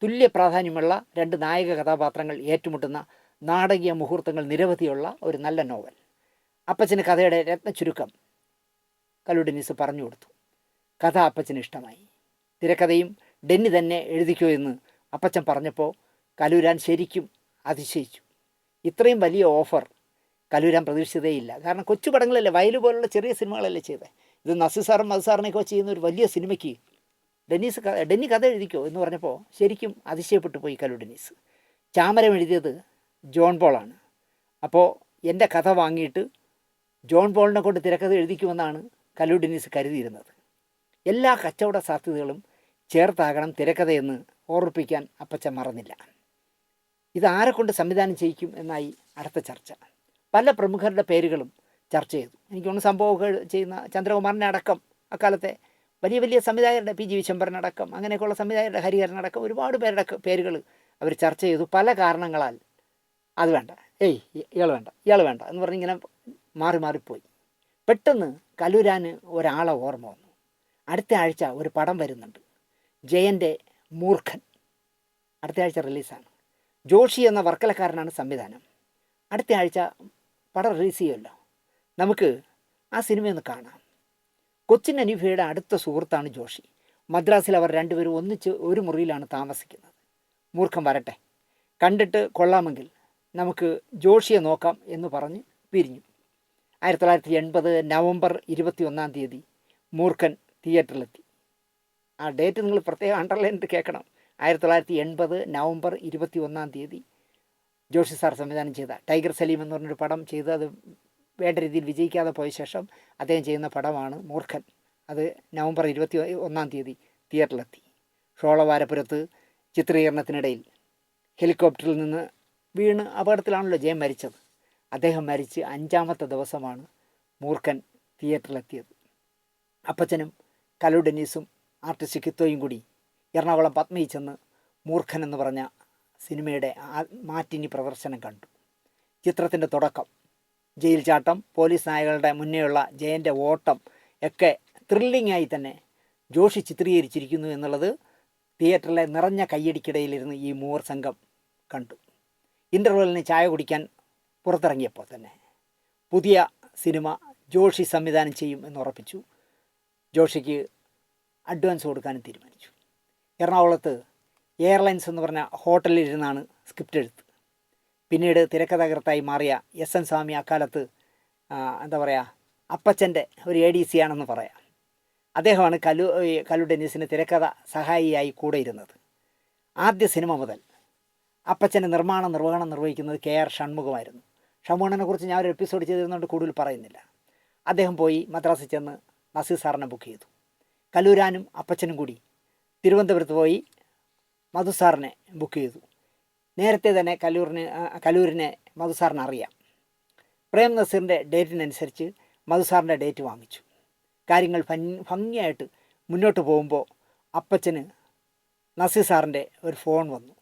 തുല്യ പ്രാധാന്യമുള്ള രണ്ട് നായക കഥാപാത്രങ്ങൾ ഏറ്റുമുട്ടുന്ന നാടകീയ മുഹൂർത്തങ്ങൾ നിരവധിയുള്ള ഒരു നല്ല നോവൽ. അപ്പച്ചന് കഥയുടെ രത്നച്ചുരുക്കം കല്ലൂർ ഡെന്നീസ് പറഞ്ഞു കൊടുത്തു. കഥ അപ്പച്ചന് ഇഷ്ടമായി. തിരക്കഥയും ഡെന്നി തന്നെ എഴുതിക്കോ എന്ന് അപ്പച്ചൻ പറഞ്ഞപ്പോൾ കല്ലൂരാൻ ശരിക്കും അതിശയിച്ചു. ഇത്രയും വലിയ ഓഫർ കല്ലൂരാൻ പ്രതീക്ഷിച്ചതേയില്ല. കാരണം കൊച്ചു പടങ്ങളല്ലേ, വയല് പോലുള്ള ചെറിയ സിനിമകളല്ലേ ചെയ്തത്. ഇത് നസീർ സാറും മധുസാറിനെയൊക്കെ ചെയ്യുന്ന ഒരു വലിയ സിനിമയ്ക്ക് ഡെന്നി കഥ എഴുതിക്കോ എന്ന് പറഞ്ഞപ്പോൾ ശരിക്കും അതിശയപ്പെട്ടു പോയി കല്ലൂർ ഡെന്നീസ്. ചാമരം എഴുതിയത് ജോൺ പോളാണ്. അപ്പോൾ എൻ്റെ കഥ വാങ്ങിയിട്ട് ജോൺ പോളിനെ കൊണ്ട് തിരക്കഥ എഴുതിക്കുമെന്നാണ് കല്ലൂർ ഡെന്നീസ് കരുതിയിരുന്നത്. എല്ലാ കച്ചവട സാധ്യതകളും ചേർത്താകണം തിരക്കഥയെന്ന് ഓർമ്മിപ്പിക്കാൻ അപ്പച്ചൻ മറന്നില്ല. ഇതാരെ കൊണ്ട് സംവിധാനം ചെയ്യിക്കും എന്നായി അടുത്ത ചർച്ച. പല പ്രമുഖരുടെ പേരുകളും ചർച്ച ചെയ്തു. എനിക്കൊന്ന് സംഭവമൊക്കെ ചെയ്യുന്ന ചന്ദ്രകുമാറിനെ അടക്കം, അക്കാലത്തെ വലിയ വലിയ സംവിധായകരുടെ പി ജി വിശംബരനടക്കം, അങ്ങനെയൊക്കെയുള്ള സംവിധായകരുടെ ഹരിഹരനടക്കം ഒരുപാട് പേരുടെ പേരുകൾ അവർ ചർച്ച ചെയ്തു. പല കാരണങ്ങളാൽ അത് വേണ്ട, ഇയാൾ വേണ്ട, ഇയാൾ വേണ്ട എന്ന് പറഞ്ഞ് ഇങ്ങനെ മാറി മാറിപ്പോയി. പെട്ടെന്ന് കല്ലൂരാന് ഒരാളെ ഓർമ്മ വന്നു. അടുത്ത ആഴ്ച ഒരു പടം വരുന്നുണ്ട്, ജയൻ്റെ മൂർഖൻ. അടുത്ത ആഴ്ച റിലീസാണ്. ജോഷി എന്ന വർക്കലക്കാരനാണ് സംവിധാനം. അടുത്ത ആഴ്ച പടം റിലീസ് ചെയ്യുമല്ലോ, നമുക്ക് ആ സിനിമയൊന്ന് കാണാം. കൊച്ചിൻ അനീഫയുടെ അടുത്ത സുഹൃത്താണ് ജോഷി. മദ്രാസിൽ അവർ രണ്ടുപേരും ഒന്നിച്ച് ഒരു മുറിയിലാണ് താമസിക്കുന്നത്. മൂർഖൻ വരട്ടെ, കണ്ടിട്ട് കൊള്ളാമെങ്കിൽ നമുക്ക് ജോഷിയെ നോക്കാം എന്ന് പറഞ്ഞ് പിരിഞ്ഞു. 1980 നവംബർ 21 മൂർഖൻ തിയേറ്ററിലെത്തി. ആ ഡേറ്റ് നിങ്ങൾ പ്രത്യേകം അണ്ടർലൈൻ കേൾക്കണം. 1980 നവംബർ 21 ജോഷി സാർ സംവിധാനം ചെയ്ത ടൈഗർ സലീം എന്ന് പറഞ്ഞൊരു പടം ചെയ്ത് അത് വേണ്ട രീതിയിൽ വിജയിക്കാതെ പോയ ശേഷം അദ്ദേഹം ചെയ്യുന്ന പടമാണ് മൂർഖൻ. അത് നവംബർ 21 തിയേറ്ററിലെത്തി. ഷോളവാരപുരത്ത് ചിത്രീകരണത്തിനിടയിൽ ഹെലികോപ്റ്ററിൽ നിന്ന് വീണ് അപകടത്തിലാണല്ലോ ജയൻ മരിച്ചത്. അദ്ദേഹം മരിച്ച് 5ാമത്തെ ദിവസമാണ് മൂർഖൻ തിയേറ്ററിലെത്തിയത്. അപ്പച്ചനും കല്ലൂർ ഡെന്നീസും ആർട്ടിസ്റ്റ് കിത്തോയും കൂടി എറണാകുളം പത്മയിൽ ചെന്ന് മൂർഖൻ എന്ന് പറഞ്ഞ സിനിമയുടെ മാറ്റിനി പ്രദർശനം കണ്ടു. ചിത്രത്തിൻ്റെ തുടക്കം, ജയിൽ ചാട്ടം, പോലീസ് നായകളുടെ മുന്നേയുള്ള ജയൻ്റെ ഓട്ടം ഒക്കെ ത്രില്ലിംഗായി തന്നെ ജോഷി ചിത്രീകരിച്ചിരിക്കുന്നു എന്നുള്ളത് തിയേറ്ററിലെ നിറഞ്ഞ കയ്യടിക്കിടയിലിരുന്ന് ഈ മൂവർ സംഘം കണ്ടു. ഇൻ്റർവെല്ലിന് ചായ കുടിക്കാൻ പുറത്തിറങ്ങിയപ്പോൾ തന്നെ പുതിയ സിനിമ ജോഷി സംവിധാനം ചെയ്യും എന്ന് ഉറപ്പിച്ചു. ജോഷിക്ക് അഡ്വാൻസ് കൊടുക്കാനും തീരുമാനിച്ചു. എറണാകുളത്ത് എയർലൈൻസ് എന്ന് പറഞ്ഞ ഹോട്ടലിലിരുന്നാണ് സ്ക്രിപ്റ്റ് എഴുത്ത്. പിന്നീട് തിരക്കഥാകൃത്തായി മാറിയ എസ് എൻ സ്വാമി അക്കാലത്ത് അപ്പച്ചൻ്റെ ഒരു ADC ആണെന്ന് പറയാം. അദ്ദേഹമാണ് കല്ലൂർ ഡെന്നീസിന് തിരക്കഥ സഹായിയായി കൂടെ ഇരുന്നത്. ആദ്യ സിനിമ മുതൽ അപ്പച്ചൻ്റെ നിർവഹണം നിർവഹിക്കുന്നത് KR ഷൺമുഖമായിരുന്നു. ഷൺമുഖനെ കുറിച്ച് ഞാൻ ഒരു എപ്പിസോഡ് ചെയ്തിരുന്നതുകൊണ്ട് കൂടുതൽ പറയുന്നില്ല. അദ്ദേഹം പോയി മദ്രാസിൽ ചെന്ന് നസീർ സാറിനെ ബുക്ക് ചെയ്തു. കല്ലൂരാനും അപ്പച്ചനും കൂടി തിരുവനന്തപുരത്ത് പോയി മധുസാറിനെ ബുക്ക് ചെയ്തു. നേരത്തെ തന്നെ കല്ലൂരിനെ മധുസാറിന് അറിയാം. പ്രേം നസീറിൻ്റെ ഡേറ്റിനനുസരിച്ച് മധുസാറിൻ്റെ ഡേറ്റ് വാങ്ങിച്ചു. കാര്യങ്ങൾ ഭംഗിയായിട്ട് മുന്നോട്ട് പോകുമ്പോൾ അപ്പച്ചന് നസീർ സാറിൻ്റെ ഒരു ഫോൺ വന്നു.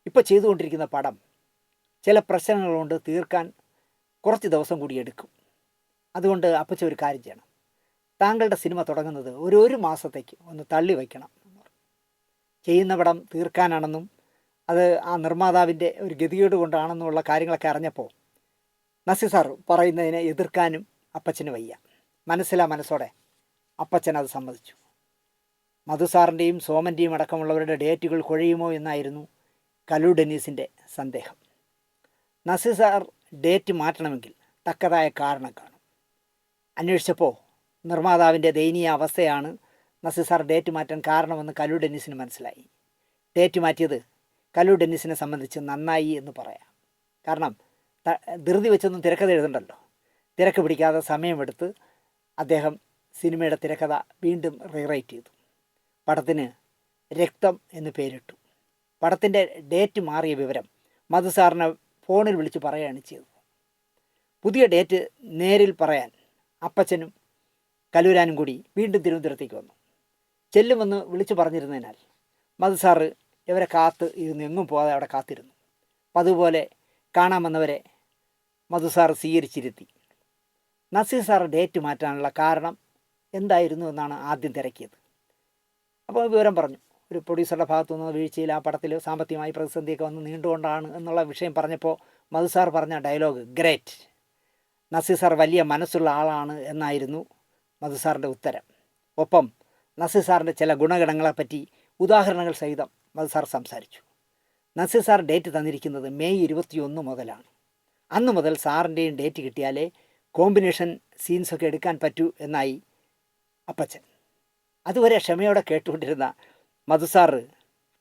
ഇപ്പോൾ ചെയ്തുകൊണ്ടിരിക്കുന്ന പടം ചില പ്രശ്നങ്ങളുകൊണ്ട് തീർക്കാൻ കുറച്ച് ദിവസം കൂടി എടുക്കും. അതുകൊണ്ട് അപ്പച്ചൻ ഒരു കാര്യം ചെയ്യണം, താങ്കളുടെ സിനിമ തുടങ്ങുന്നത് ഒരു മാസത്തേക്ക് ഒന്ന് തള്ളി വയ്ക്കണം. ചെയ്യുന്ന പടം തീർക്കാനാണെന്നും അത് ആ നിർമ്മാതാവിൻ്റെ ഒരു ഗതികേട് കൊണ്ടാണെന്നുള്ള കാര്യങ്ങളൊക്കെ അറിഞ്ഞപ്പോൾ നസീർ സാർ പറയുന്നതിനെ എതിർക്കാനും അപ്പച്ചന് വയ്യ. മനസ്സോടെ അപ്പച്ചൻ അത് സമ്മതിച്ചു. മധുസാറിൻ്റെയും സോമൻ്റെയും അടക്കമുള്ളവരുടെ ഡേറ്റുകൾ കുഴയുമോ എന്നായിരുന്നു കല്ലൂർ ഡെന്നീസിൻ്റെ സന്ദേഹം. നസീർ സാർ ഡേറ്റ് മാറ്റണമെങ്കിൽ തക്കതായ കാരണം കാണും. അന്വേഷിച്ചപ്പോൾ നിർമ്മാതാവിൻ്റെ ദയനീയ അവസ്ഥയാണ് നസീർ സാർ ഡേറ്റ് മാറ്റാൻ കാരണമെന്ന് കല്ലൂർ ഡെന്നീസിന് മനസ്സിലായി. ഡേറ്റ് മാറ്റിയത് കല്ലൂർ ഡെന്നീസിനെ സംബന്ധിച്ച് നന്നായി എന്ന് പറയാം. കാരണം ധൃതി വെച്ചൊന്നും തിരക്കഥ എഴുതണ്ടല്ലോ. തിരക്ക് പിടിക്കാതെ സമയമെടുത്ത് അദ്ദേഹം സിനിമയുടെ തിരക്കഥ വീണ്ടും റീറൈറ്റ് ചെയ്തു. പടത്തിന് രക്തം എന്ന് പേരിട്ടു. പടത്തിൻ്റെ ഡേറ്റ് മാറിയ വിവരം മധുസാറിനെ ഫോണിൽ വിളിച്ച് പറയുകയാണ് ചെയ്തത്. പുതിയ ഡേറ്റ് നേരിൽ പറയാൻ അപ്പച്ചനും കല്ലൂരാനും കൂടി വീണ്ടും തിരുവനന്തപുരത്തേക്ക് വന്നു. ചെല്ലുമെന്ന് വിളിച്ചു പറഞ്ഞിരുന്നതിനാൽ മധുസാറ് ഇവരെ കാത്ത് ഇരുന്ന് എങ്ങും പോകാതെ അവിടെ കാത്തിരുന്നു. അപ്പം അതുപോലെ കാണാൻ വന്നവരെ മധു സാർ സ്വീകരിച്ചിരുത്തി. നസീർ സാർ ഡേറ്റ് മാറ്റാനുള്ള കാരണം എന്തായിരുന്നു എന്നാണ് ആദ്യം തിരക്കിയത്. അപ്പോൾ വിവരം പറഞ്ഞു. ഒരു പ്രൊഡ്യൂസറുടെ ഭാഗത്തു നിന്ന് വീഴ്ചയിൽ ആ പടത്തിൽ സാമ്പത്തികമായി പ്രതിസന്ധിയൊക്കെ വന്ന് നീണ്ടുകൊണ്ടാണ് എന്നുള്ള വിഷയം പറഞ്ഞപ്പോൾ മധു സാർ പറഞ്ഞ ഡയലോഗ് ഗ്രേറ്റ്, നസീർ സാർ വലിയ മനസ്സുള്ള ആളാണ് എന്നായിരുന്നു മധു സാറിൻ്റെ ഉത്തരം. ഒപ്പം നസീർ സാറിൻ്റെ ചില ഗുണഗണങ്ങളെപ്പറ്റി ഉദാഹരണങ്ങൾ സഹിതം മധു സാർ സംസാരിച്ചു. നസീർ സാർ ഡേറ്റ് തന്നിരിക്കുന്നത് മെയ് 21 മുതലാണ്. അന്ന് മുതൽ സാറിൻ്റെയും ഡേറ്റ് കിട്ടിയാലേ കോമ്പിനേഷൻ സീൻസൊക്കെ എടുക്കാൻ പറ്റൂ എന്നായി അപ്പച്ചൻ. അതുവരെ ക്ഷമയോടെ കേട്ടുകൊണ്ടിരുന്ന മധു സാറ്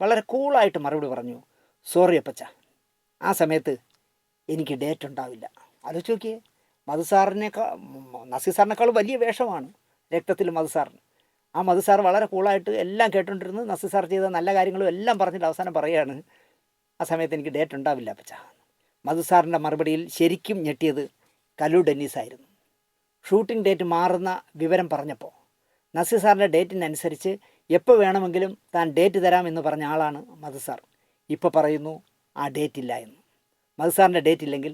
വളരെ കൂളായിട്ട് മറുപടി പറഞ്ഞു, സോറി അപ്പച്ച, ആ സമയത്ത് എനിക്ക് ഡേറ്റ് ഉണ്ടാവില്ല. ആലോചിച്ച് നോക്കിയേ, മധു നസീർ സാറിനേക്കാളും വലിയ വേഷമാണ് രക്തത്തിൽ മധു സാറിന്. ആ മധു സാർ വളരെ കൂളായിട്ട് എല്ലാം കേട്ടുകൊണ്ടിരുന്നു. നസീർ സാർ ചെയ്ത നല്ല കാര്യങ്ങളും എല്ലാം പറഞ്ഞിട്ട് അവസാനം പറയുകയാണ്, ആ സമയത്ത് എനിക്ക് ഡേറ്റ് ഉണ്ടാവില്ല അപ്പച്ച. മധു സാറിൻ്റെ മറുപടിയിൽ ശരിക്കും ഞെട്ടിയത് കലു ഡെന്നീസായിരുന്നു. ഷൂട്ടിംഗ് ഡേറ്റ് മാറുന്ന വിവരം പറഞ്ഞപ്പോൾ നസീർ സാറിൻ്റെ ഡേറ്റിനനുസരിച്ച് എപ്പോൾ വേണമെങ്കിലും താൻ ഡേറ്റ് തരാമെന്ന് പറഞ്ഞ ആളാണ് മധു സാർ. ഇപ്പോൾ പറയുന്നു ആ ഡേറ്റ് ഇല്ല എന്ന്. മധു സാറിൻ്റെ ഡേറ്റ് ഇല്ലെങ്കിൽ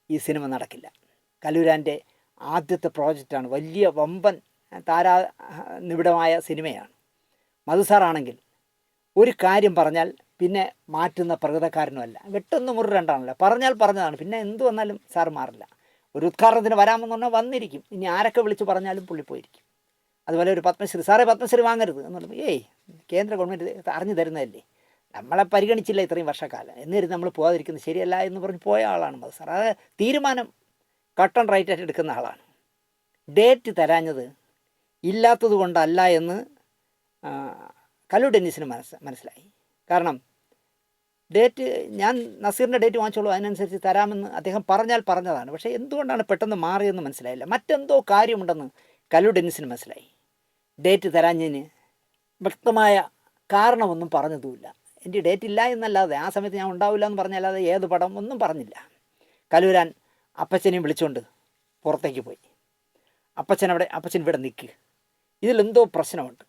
ഈ സിനിമ നടക്കില്ല. കലൂരാൻ്റെ ആദ്യത്തെ പ്രോജക്റ്റാണ്, വലിയ വമ്പൻ നിബിഡമായ സിനിമയാണ്. മധു സാറാണെങ്കിൽ ഒരു കാര്യം പറഞ്ഞാൽ പിന്നെ മാറ്റുന്ന പ്രകൃതക്കാരനുമല്ല. വെട്ടൊന്ന് മുറി രണ്ടാണല്ലോ, പറഞ്ഞാൽ പറഞ്ഞതാണ്, പിന്നെ എന്തു വന്നാലും സാർ മാറില്ല. ഒരു ഉദ്ഘാടനത്തിന് വരാമെന്ന് പറഞ്ഞാൽ വന്നിരിക്കും. ഇനി ആരൊക്കെ വിളിച്ച് പറഞ്ഞാലും പുള്ളി പോയിരിക്കും. അതുപോലെ ഒരു പത്മശ്രീ, സാറേ പത്മശ്രീ വാങ്ങരുത് എന്നുള്ളത്, കേന്ദ്ര ഗവൺമെൻറ് അറിഞ്ഞു തരുന്നതല്ലേ, നമ്മളെ പരിഗണിച്ചില്ല ഇത്രയും വർഷക്കാലം, എന്നിരുന്ന് നമ്മൾ പോകാതിരിക്കുന്നത് ശരിയല്ല എന്ന് പറഞ്ഞ് പോയ ആളാണ് മധു സാർ. അത് തീരുമാനം കട്ട് ആൻഡ് റൈറ്റ് ആയിട്ട് എടുക്കുന്ന ആളാണ്. ഡേറ്റ് തരാഞ്ഞത് ഇല്ലാത്തത് കൊണ്ടല്ല എന്ന് കലു ഡെന്നീസിന് മനസ്സിലായി. കാരണം ഡേറ്റ് ഞാൻ നസീറിൻ്റെ ഡേറ്റ് വാങ്ങിച്ചോളൂ, അതിനനുസരിച്ച് തരാമെന്ന് അദ്ദേഹം പറഞ്ഞതാണ്. പക്ഷേ എന്തുകൊണ്ടാണ് പെട്ടെന്ന് മാറിയെന്ന് മനസ്സിലായില്ല. മറ്റെന്തോ കാര്യമുണ്ടെന്ന് കലു ഡെന്നീസിന് മനസ്സിലായി. ഡേറ്റ് തരാഞ്ഞതിന് വ്യക്തമായ കാരണമൊന്നും പറഞ്ഞതുമില്ല. എൻ്റെ ഡേറ്റ് ഇല്ല എന്നല്ലാതെ, ആ സമയത്ത് ഞാൻ ഉണ്ടാവില്ല എന്ന് പറഞ്ഞല്ലാതെ ഏത് പടം ഒന്നും പറഞ്ഞില്ല. കലൂരാൻ അപ്പച്ചനെയും വിളിച്ചുകൊണ്ട് പുറത്തേക്ക് പോയി. അപ്പച്ചൻ ഇവിടെ നിൽക്കുക, ഇതിലെന്തോ പ്രശ്നമുണ്ട്,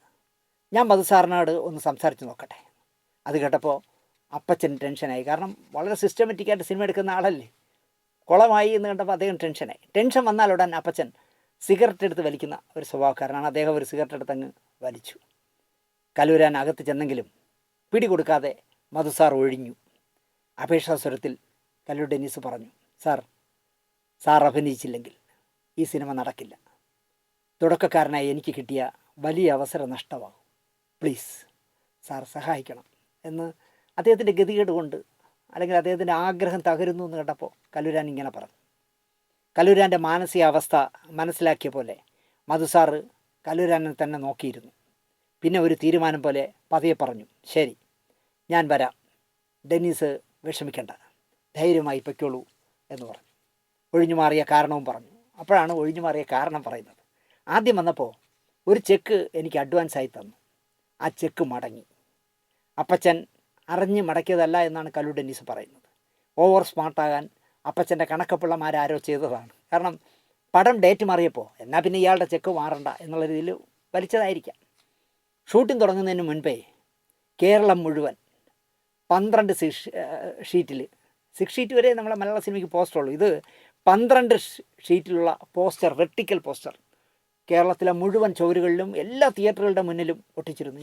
ഞാൻ മധു സാറിനോട് ഒന്ന് സംസാരിച്ച് നോക്കട്ടെ. അത് കേട്ടപ്പോൾ അപ്പച്ചൻ ടെൻഷനായി. കാരണം വളരെ സിസ്റ്റമാറ്റിക്കായിട്ട് സിനിമ എടുക്കുന്ന ആളല്ലേ. കുളമായി എന്ന് കണ്ടപ്പോൾ അദ്ദേഹം ടെൻഷനായി. ടെൻഷൻ വന്നാലുടൻ അപ്പച്ചൻ സിഗരറ്റ് എടുത്ത് വലിക്കുന്ന ഒരു സ്വഭാവക്കാരനാണ്. അദ്ദേഹം ഒരു സിഗരറ്റ് എടുത്തങ്ങ് വലിച്ചു. കലൂരാൻ അകത്ത് ചെന്നെങ്കിലും പിടികൊടുക്കാതെ മധു സാർ ഒഴിഞ്ഞു. അപേക്ഷാസ്വരത്തിൽ കലു ഡെന്നീസ് പറഞ്ഞു, സാർ അഭിനയിച്ചില്ലെങ്കിൽ ഈ സിനിമ നടക്കില്ല. തുടക്കക്കാരനായി എനിക്ക് കിട്ടിയ വലിയ അവസരം നഷ്ടമാകും. പ്ലീസ് സാർ സഹായിക്കണം എന്ന് അദ്ദേഹത്തിൻ്റെ ഗതികേട് കൊണ്ട്, അല്ലെങ്കിൽ അദ്ദേഹത്തിൻ്റെ ആഗ്രഹം തകരുന്നു എന്ന് കേട്ടപ്പോൾ കലൂരാൻ ഇങ്ങനെ പറഞ്ഞു. കലൂരാൻ്റെ മാനസികാവസ്ഥ മനസ്സിലാക്കിയ പോലെ മധു സാറ് കലൂരാനെ തന്നെ നോക്കിയിരുന്നു. പിന്നെ ഒരു തീരുമാനം പോലെ പതിയെ പറഞ്ഞു, ശരി ഞാൻ വരാം, ഡെന്നീസ് വിഷമിക്കണ്ട, ധൈര്യമായി പൊയ്ക്കോളൂ എന്ന് പറഞ്ഞു. ഒഴിഞ്ഞു മാറിയ കാരണവും പറഞ്ഞു. അപ്പോഴാണ് ഒഴിഞ്ഞു മാറിയ കാരണം പറയുന്നത്. ആദ്യം വന്നപ്പോൾ ഒരു ചെക്ക് എനിക്ക് അഡ്വാൻസായി തന്നു, ആ ചെക്ക് മടങ്ങി. അപ്പച്ചൻ അറിഞ്ഞ് മടക്കിയതല്ല എന്നാണ് കലു ഡെന്നീസ് പറയുന്നത്. ഓവർ സ്മാർട്ടാകാൻ അപ്പച്ചൻ്റെ കണക്കപ്പിള്ളമാരാരോ ചെയ്തതാണ്. കാരണം പടം ഡേറ്റ് മാറിയപ്പോൾ എന്നാൽ പിന്നെ ഇയാളുടെ ചെക്ക് മാറണ്ട എന്നുള്ള രീതിയിൽ വലിച്ചതായിരിക്കാം. ഷൂട്ടിംഗ് തുടങ്ങുന്നതിന് മുൻപേ കേരളം മുഴുവൻ 12 ഷീറ്റിൽ, 6 ഷീറ്റ് വരെ നമ്മളെ മലയാള സിനിമയ്ക്ക് പോസ്റ്ററുള്ളൂ, ഇത് 12 ഷീറ്റിലുള്ള പോസ്റ്റർ, വെർട്ടിക്കൽ പോസ്റ്റർ കേരളത്തിലെ മുഴുവൻ ചുവരുകളിലും എല്ലാ തിയേറ്ററുകളുടെ മുന്നിലും ഒട്ടിച്ചിരുന്നു.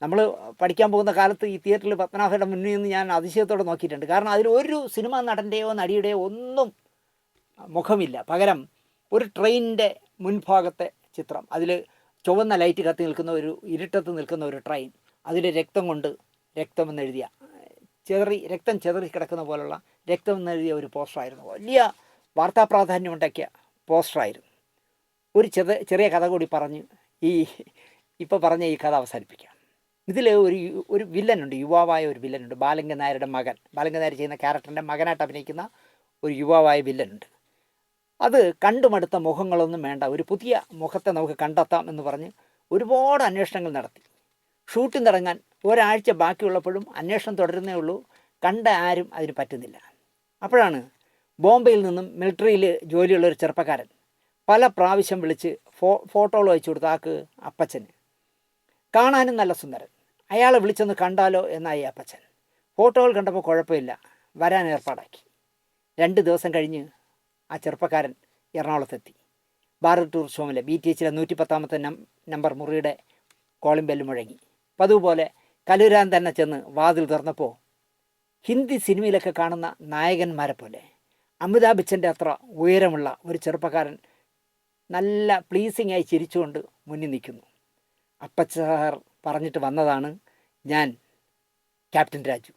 നമ്മൾ പഠിക്കാൻ പോകുന്ന കാലത്ത് ഈ തിയേറ്ററിൽ പത്മനാഭയുടെ മുന്നിൽ നിന്ന് ഞാൻ അതിശയത്തോടെ നോക്കിയിട്ടുണ്ട്. കാരണം അതിലൊരു സിനിമാ നടൻ്റെയോ നടിയുടെയോ ഒന്നും മുഖമില്ല. പകരം ഒരു ട്രെയിനിൻ്റെ മുൻഭാഗത്തെ ചിത്രം, അതിൽ ചുവന്ന ലൈറ്റ് കത്തി നിൽക്കുന്ന ഇരുട്ടത്ത് നിൽക്കുന്ന ഒരു ട്രെയിൻ, അതിൽ രക്തമെന്നെഴുതിയ രക്തം ചെതറി കിടക്കുന്ന പോലുള്ള രക്തമെന്നെഴുതിയ ഒരു പോസ്റ്ററായിരുന്നു. വലിയ വാർത്താ പ്രാധാന്യമുണ്ടാക്കിയ പോസ്റ്ററായിരുന്നു. ഒരു ചെറിയ കഥ കൂടി പറഞ്ഞ് ഇപ്പോൾ പറഞ്ഞ ഈ കഥ അവസാനിപ്പിക്കാം. ഇതിൽ ഒരു വില്ലനുണ്ട്, യുവാവായ ഒരു വില്ലനുണ്ട്. ബാലങ്കൻ നായരുടെ മകൻ, ബാലങ്കൻ നായർ ചെയ്യുന്ന ക്യാരക്ടറിൻ്റെ മകനായിട്ട് അഭിനയിക്കുന്ന ഒരു യുവാവായ വില്ലനുണ്ട്. അത് കണ്ടുമടുത്ത മുഖങ്ങളൊന്നും വേണ്ട, ഒരു പുതിയ മുഖത്തെ നമുക്ക് കണ്ടെത്താം എന്ന് പറഞ്ഞ് ഒരുപാട് അന്വേഷണങ്ങൾ നടത്തി. ഷൂട്ടിംഗ് തുടങ്ങാൻ ഒരാഴ്ച ബാക്കിയുള്ളപ്പോഴും അന്വേഷണം തുടരുന്നേ ഉള്ളൂ, കണ്ട ആരും അതിന് പറ്റുന്നില്ല. അപ്പോഴാണ് ബോംബെയിൽ നിന്നും മിലിറ്ററിയിൽ ജോലിയുള്ളൊരു ചെറുപ്പക്കാരൻ പല പ്രാവശ്യം വിളിച്ച് ഫോട്ടോകൾ അയച്ചു കൊടുത്ത അപ്പച്ചന്. കാണാനും നല്ല സുന്ദരൻ, അയാളെ വിളിച്ചൊന്ന് കണ്ടാലോ എന്നായി അപ്പച്ചൻ. ഫോട്ടോകൾ കണ്ടപ്പോൾ കുഴപ്പമില്ല, വരാൻ ഏർപ്പാടാക്കി. 2 ദിവസം കഴിഞ്ഞ് ആ ചെറുപ്പക്കാരൻ എറണാകുളത്തെത്തി. ഭാരത് ടൂറിസ്റ്റ് ഹോമിലെ BTHലെ 110-ാമത്തെ നമ്പർ മുറിയുടെ കോളിംഗ് ബെല്ല് മുഴങ്ങി. പതുപോലെ കലൂരാൻ തന്നെ ചെന്ന് വാതിൽ തുറന്നപ്പോൾ ഹിന്ദി സിനിമയിലൊക്കെ കാണുന്ന നായകന്മാരെ പോലെ അമിതാഭ് ബച്ചൻ്റെ അത്ര ഉയരമുള്ള ഒരു ചെറുപ്പക്കാരൻ നല്ല പ്ലീസിങ് ആയി ചിരിച്ചുകൊണ്ട് മുന്നിൽ നിൽക്കുന്നു. അപ്പച്ച സാർ പറഞ്ഞിട്ട് വന്നതാണ്, ഞാൻ ക്യാപ്റ്റൻ രാജു.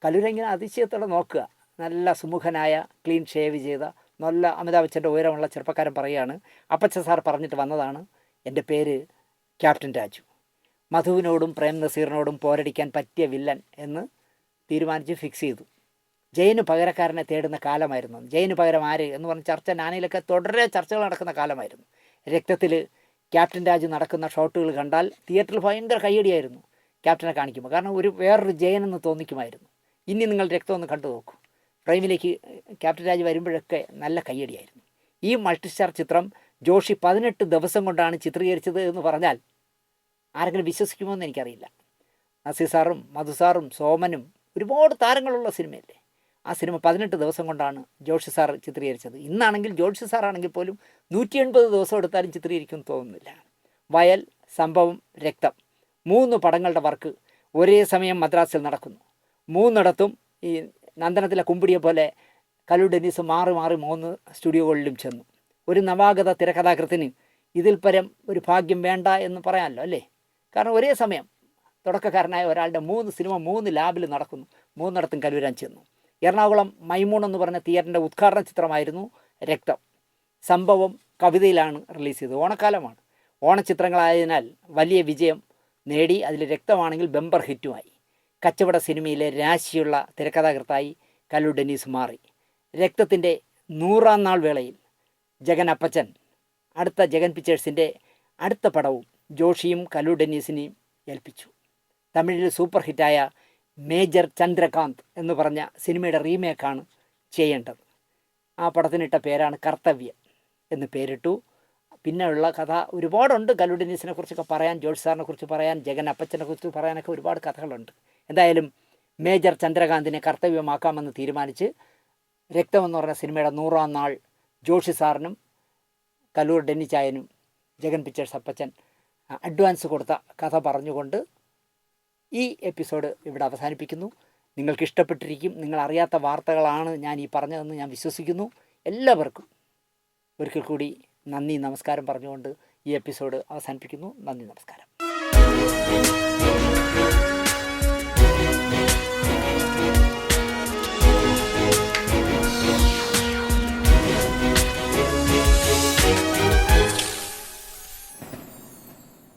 കലൂരിങ്ങനെ അതിശയത്തോടെ നോക്കുക. നല്ല സുമുഖനായ ക്ലീൻ ഷേവ് ചെയ്ത നല്ല അമിതാഭ് ബച്ചൻ്റെ ഉയരമുള്ള ചെറുപ്പക്കാരൻ പറയുകയാണ്, അപ്പച്ച സാർ പറഞ്ഞിട്ട് വന്നതാണ്, എൻ്റെ പേര് ക്യാപ്റ്റൻ രാജു. മധുവിനോടും പ്രേം നസീറിനോടും പോരടിക്കാൻ പറ്റിയ വില്ലൻ എന്ന് തീരുമാനിച്ച് ഫിക്സ് ചെയ്തു. ജയന് പകരക്കാരനെ തേടുന്ന കാലമായിരുന്നു. ജയന് പകരം ആര് എന്ന് പറഞ്ഞ് ചർച്ച നാനയിലൊക്കെ തുടരെ ചർച്ചകൾ നടക്കുന്ന കാലമായിരുന്നു. രക്തത്തിൽ ക്യാപ്റ്റൻ രാജു നടക്കുന്ന ഷോട്ടുകൾ കണ്ടാൽ തിയേറ്ററിൽ ഭയങ്കര കയ്യടിയായിരുന്നു ക്യാപ്റ്റനെ കാണിക്കുമ്പോൾ. കാരണം വേറൊരു ജയനെന്ന് തോന്നിക്കുമായിരുന്നു. ഇനി നിങ്ങൾ രക്തം ഒന്ന് കണ്ടു നോക്കൂ. പ്രൈമിലേക്ക് ക്യാപ്റ്റൻ രാജു വരുമ്പോഴൊക്കെ നല്ല കയ്യടിയായിരുന്നു. ഈ മൾട്ടിസ്റ്റാർ ചിത്രം ജോഷി 18 ദിവസം കൊണ്ടാണ് ചിത്രീകരിച്ചത് എന്ന് പറഞ്ഞാൽ ആരെങ്കിലും വിശ്വസിക്കുമോ എന്ന് എനിക്കറിയില്ല. നസീർ സാറും മധു സാറും സോമനും ഒരുപാട് താരങ്ങളുള്ള സിനിമയല്ലേ. ആ സിനിമ 18 ദിവസം കൊണ്ടാണ് ജോഷി സാർ ചിത്രീകരിച്ചത്. ഇന്നാണെങ്കിൽ ജോഷി സാറാണെങ്കിൽ പോലും 180 ദിവസം എടുത്താലും ചിത്രീകരിക്കുമെന്ന് തോന്നുന്നില്ല. വയൽ, സംഭവം, രക്തം 3 പടങ്ങളുടെ വർക്ക് ഒരേ സമയം മദ്രാസിൽ നടക്കുന്നു. 3 ഈ നന്ദനത്തിലെ കുമ്പിടിയെ പോലെ കലു ഡെന്നീസ് മാറി 3 സ്റ്റുഡിയോകളിലും ചെന്നു. ഒരു നവാഗത തിരക്കഥാകൃത്തിന് ഇതിൽ പരം ഒരു ഭാഗ്യം വേണ്ട എന്ന് പറയാമല്ലോ അല്ലേ. കാരണം ഒരേ സമയം തുടക്കക്കാരനായ ഒരാളുടെ 3 സിനിമ 3 ലാബിൽ നടക്കുന്നു. 3 കലൂരാൻ ചെന്നു. എറണാകുളം മൈമൂൺ എന്ന് പറഞ്ഞ തിയേറ്ററിൻ്റെ ഉദ്ഘാടന ചിത്രമായിരുന്നു രക്തം. സംഭവം കവിതയിലാണ് റിലീസ് ചെയ്തത്. ഓണക്കാലമാണ്. ഓണച്ചിത്രങ്ങളായതിനാൽ വലിയ വിജയം നേടി. അതിൽ രക്തമാണെങ്കിൽ ബെമ്പർ ഹിറ്റുമായി. കച്ചവട സിനിമയിലെ രാശിയുള്ള തിരക്കഥാകൃത്തായി കലു ഡെന്നീസ് മാറി. രക്തത്തിൻ്റെ 100-ാം നാൾ വേളയിൽ ജഗൻ അപ്പച്ചൻ അടുത്ത ജഗൻ പിക്ചേഴ്സിൻ്റെ അടുത്ത പടവും ജോഷിയും കലു ഡെന്നീസിനെയും ഏൽപ്പിച്ചു. തമിഴിൽ സൂപ്പർ ഹിറ്റായ മേജർ ചന്ദ്രകാന്ത് എന്ന് പറഞ്ഞ സിനിമയുടെ റീമേക്കാണ് ചെയ്യേണ്ടത്. ആ പടത്തിനിട്ട പേരാണ് കർത്തവ്യം എന്ന് പേരിട്ടു. പിന്നെയുള്ള കഥ ഒരുപാടുണ്ട്. കലു ഡെന്നീസിനെ കുറിച്ചൊക്കെ പറയാൻ, ജോഷി സാറിനെ കുറിച്ച് പറയാൻ, ജഗൻ അപ്പച്ചനെ കുറിച്ച് പറയാനൊക്കെ ഒരുപാട് കഥകളുണ്ട്. എന്തായാലും മേജർ ചന്ദ്രകാന്തിനെ കർത്തവ്യമാക്കാമെന്ന് തീരുമാനിച്ച് രക്തമെന്ന് പറഞ്ഞ സിനിമയുടെ 100-ാം നാൾ ജോഷി സാറിനും കലൂർ ഡെന്നിച്ചായനും ജഗൻ പിക്ചേഴ്സ് അപ്പച്ചൻ അഡ്വാൻസ് കൊടുത്ത കഥ പറഞ്ഞുകൊണ്ട് ഈ എപ്പിസോഡ് ഇവിടെ അവസാനിപ്പിക്കുന്നു. നിങ്ങൾക്ക് ഇഷ്ടപ്പെട്ടിരിക്കും. നിങ്ങൾ അറിയാത്ത വാർത്തകളാണ് ഞാൻ ഈ പറഞ്ഞതെന്ന് ഞാൻ വിശ്വസിക്കുന്നു. എല്ലാവർക്കും ഒരിക്കൽ കൂടി നന്ദി, നമസ്കാരം പറഞ്ഞുകൊണ്ട് ഈ എപ്പിസോഡ് അവസാനിപ്പിക്കുന്നു. നന്ദി, നമസ്കാരം.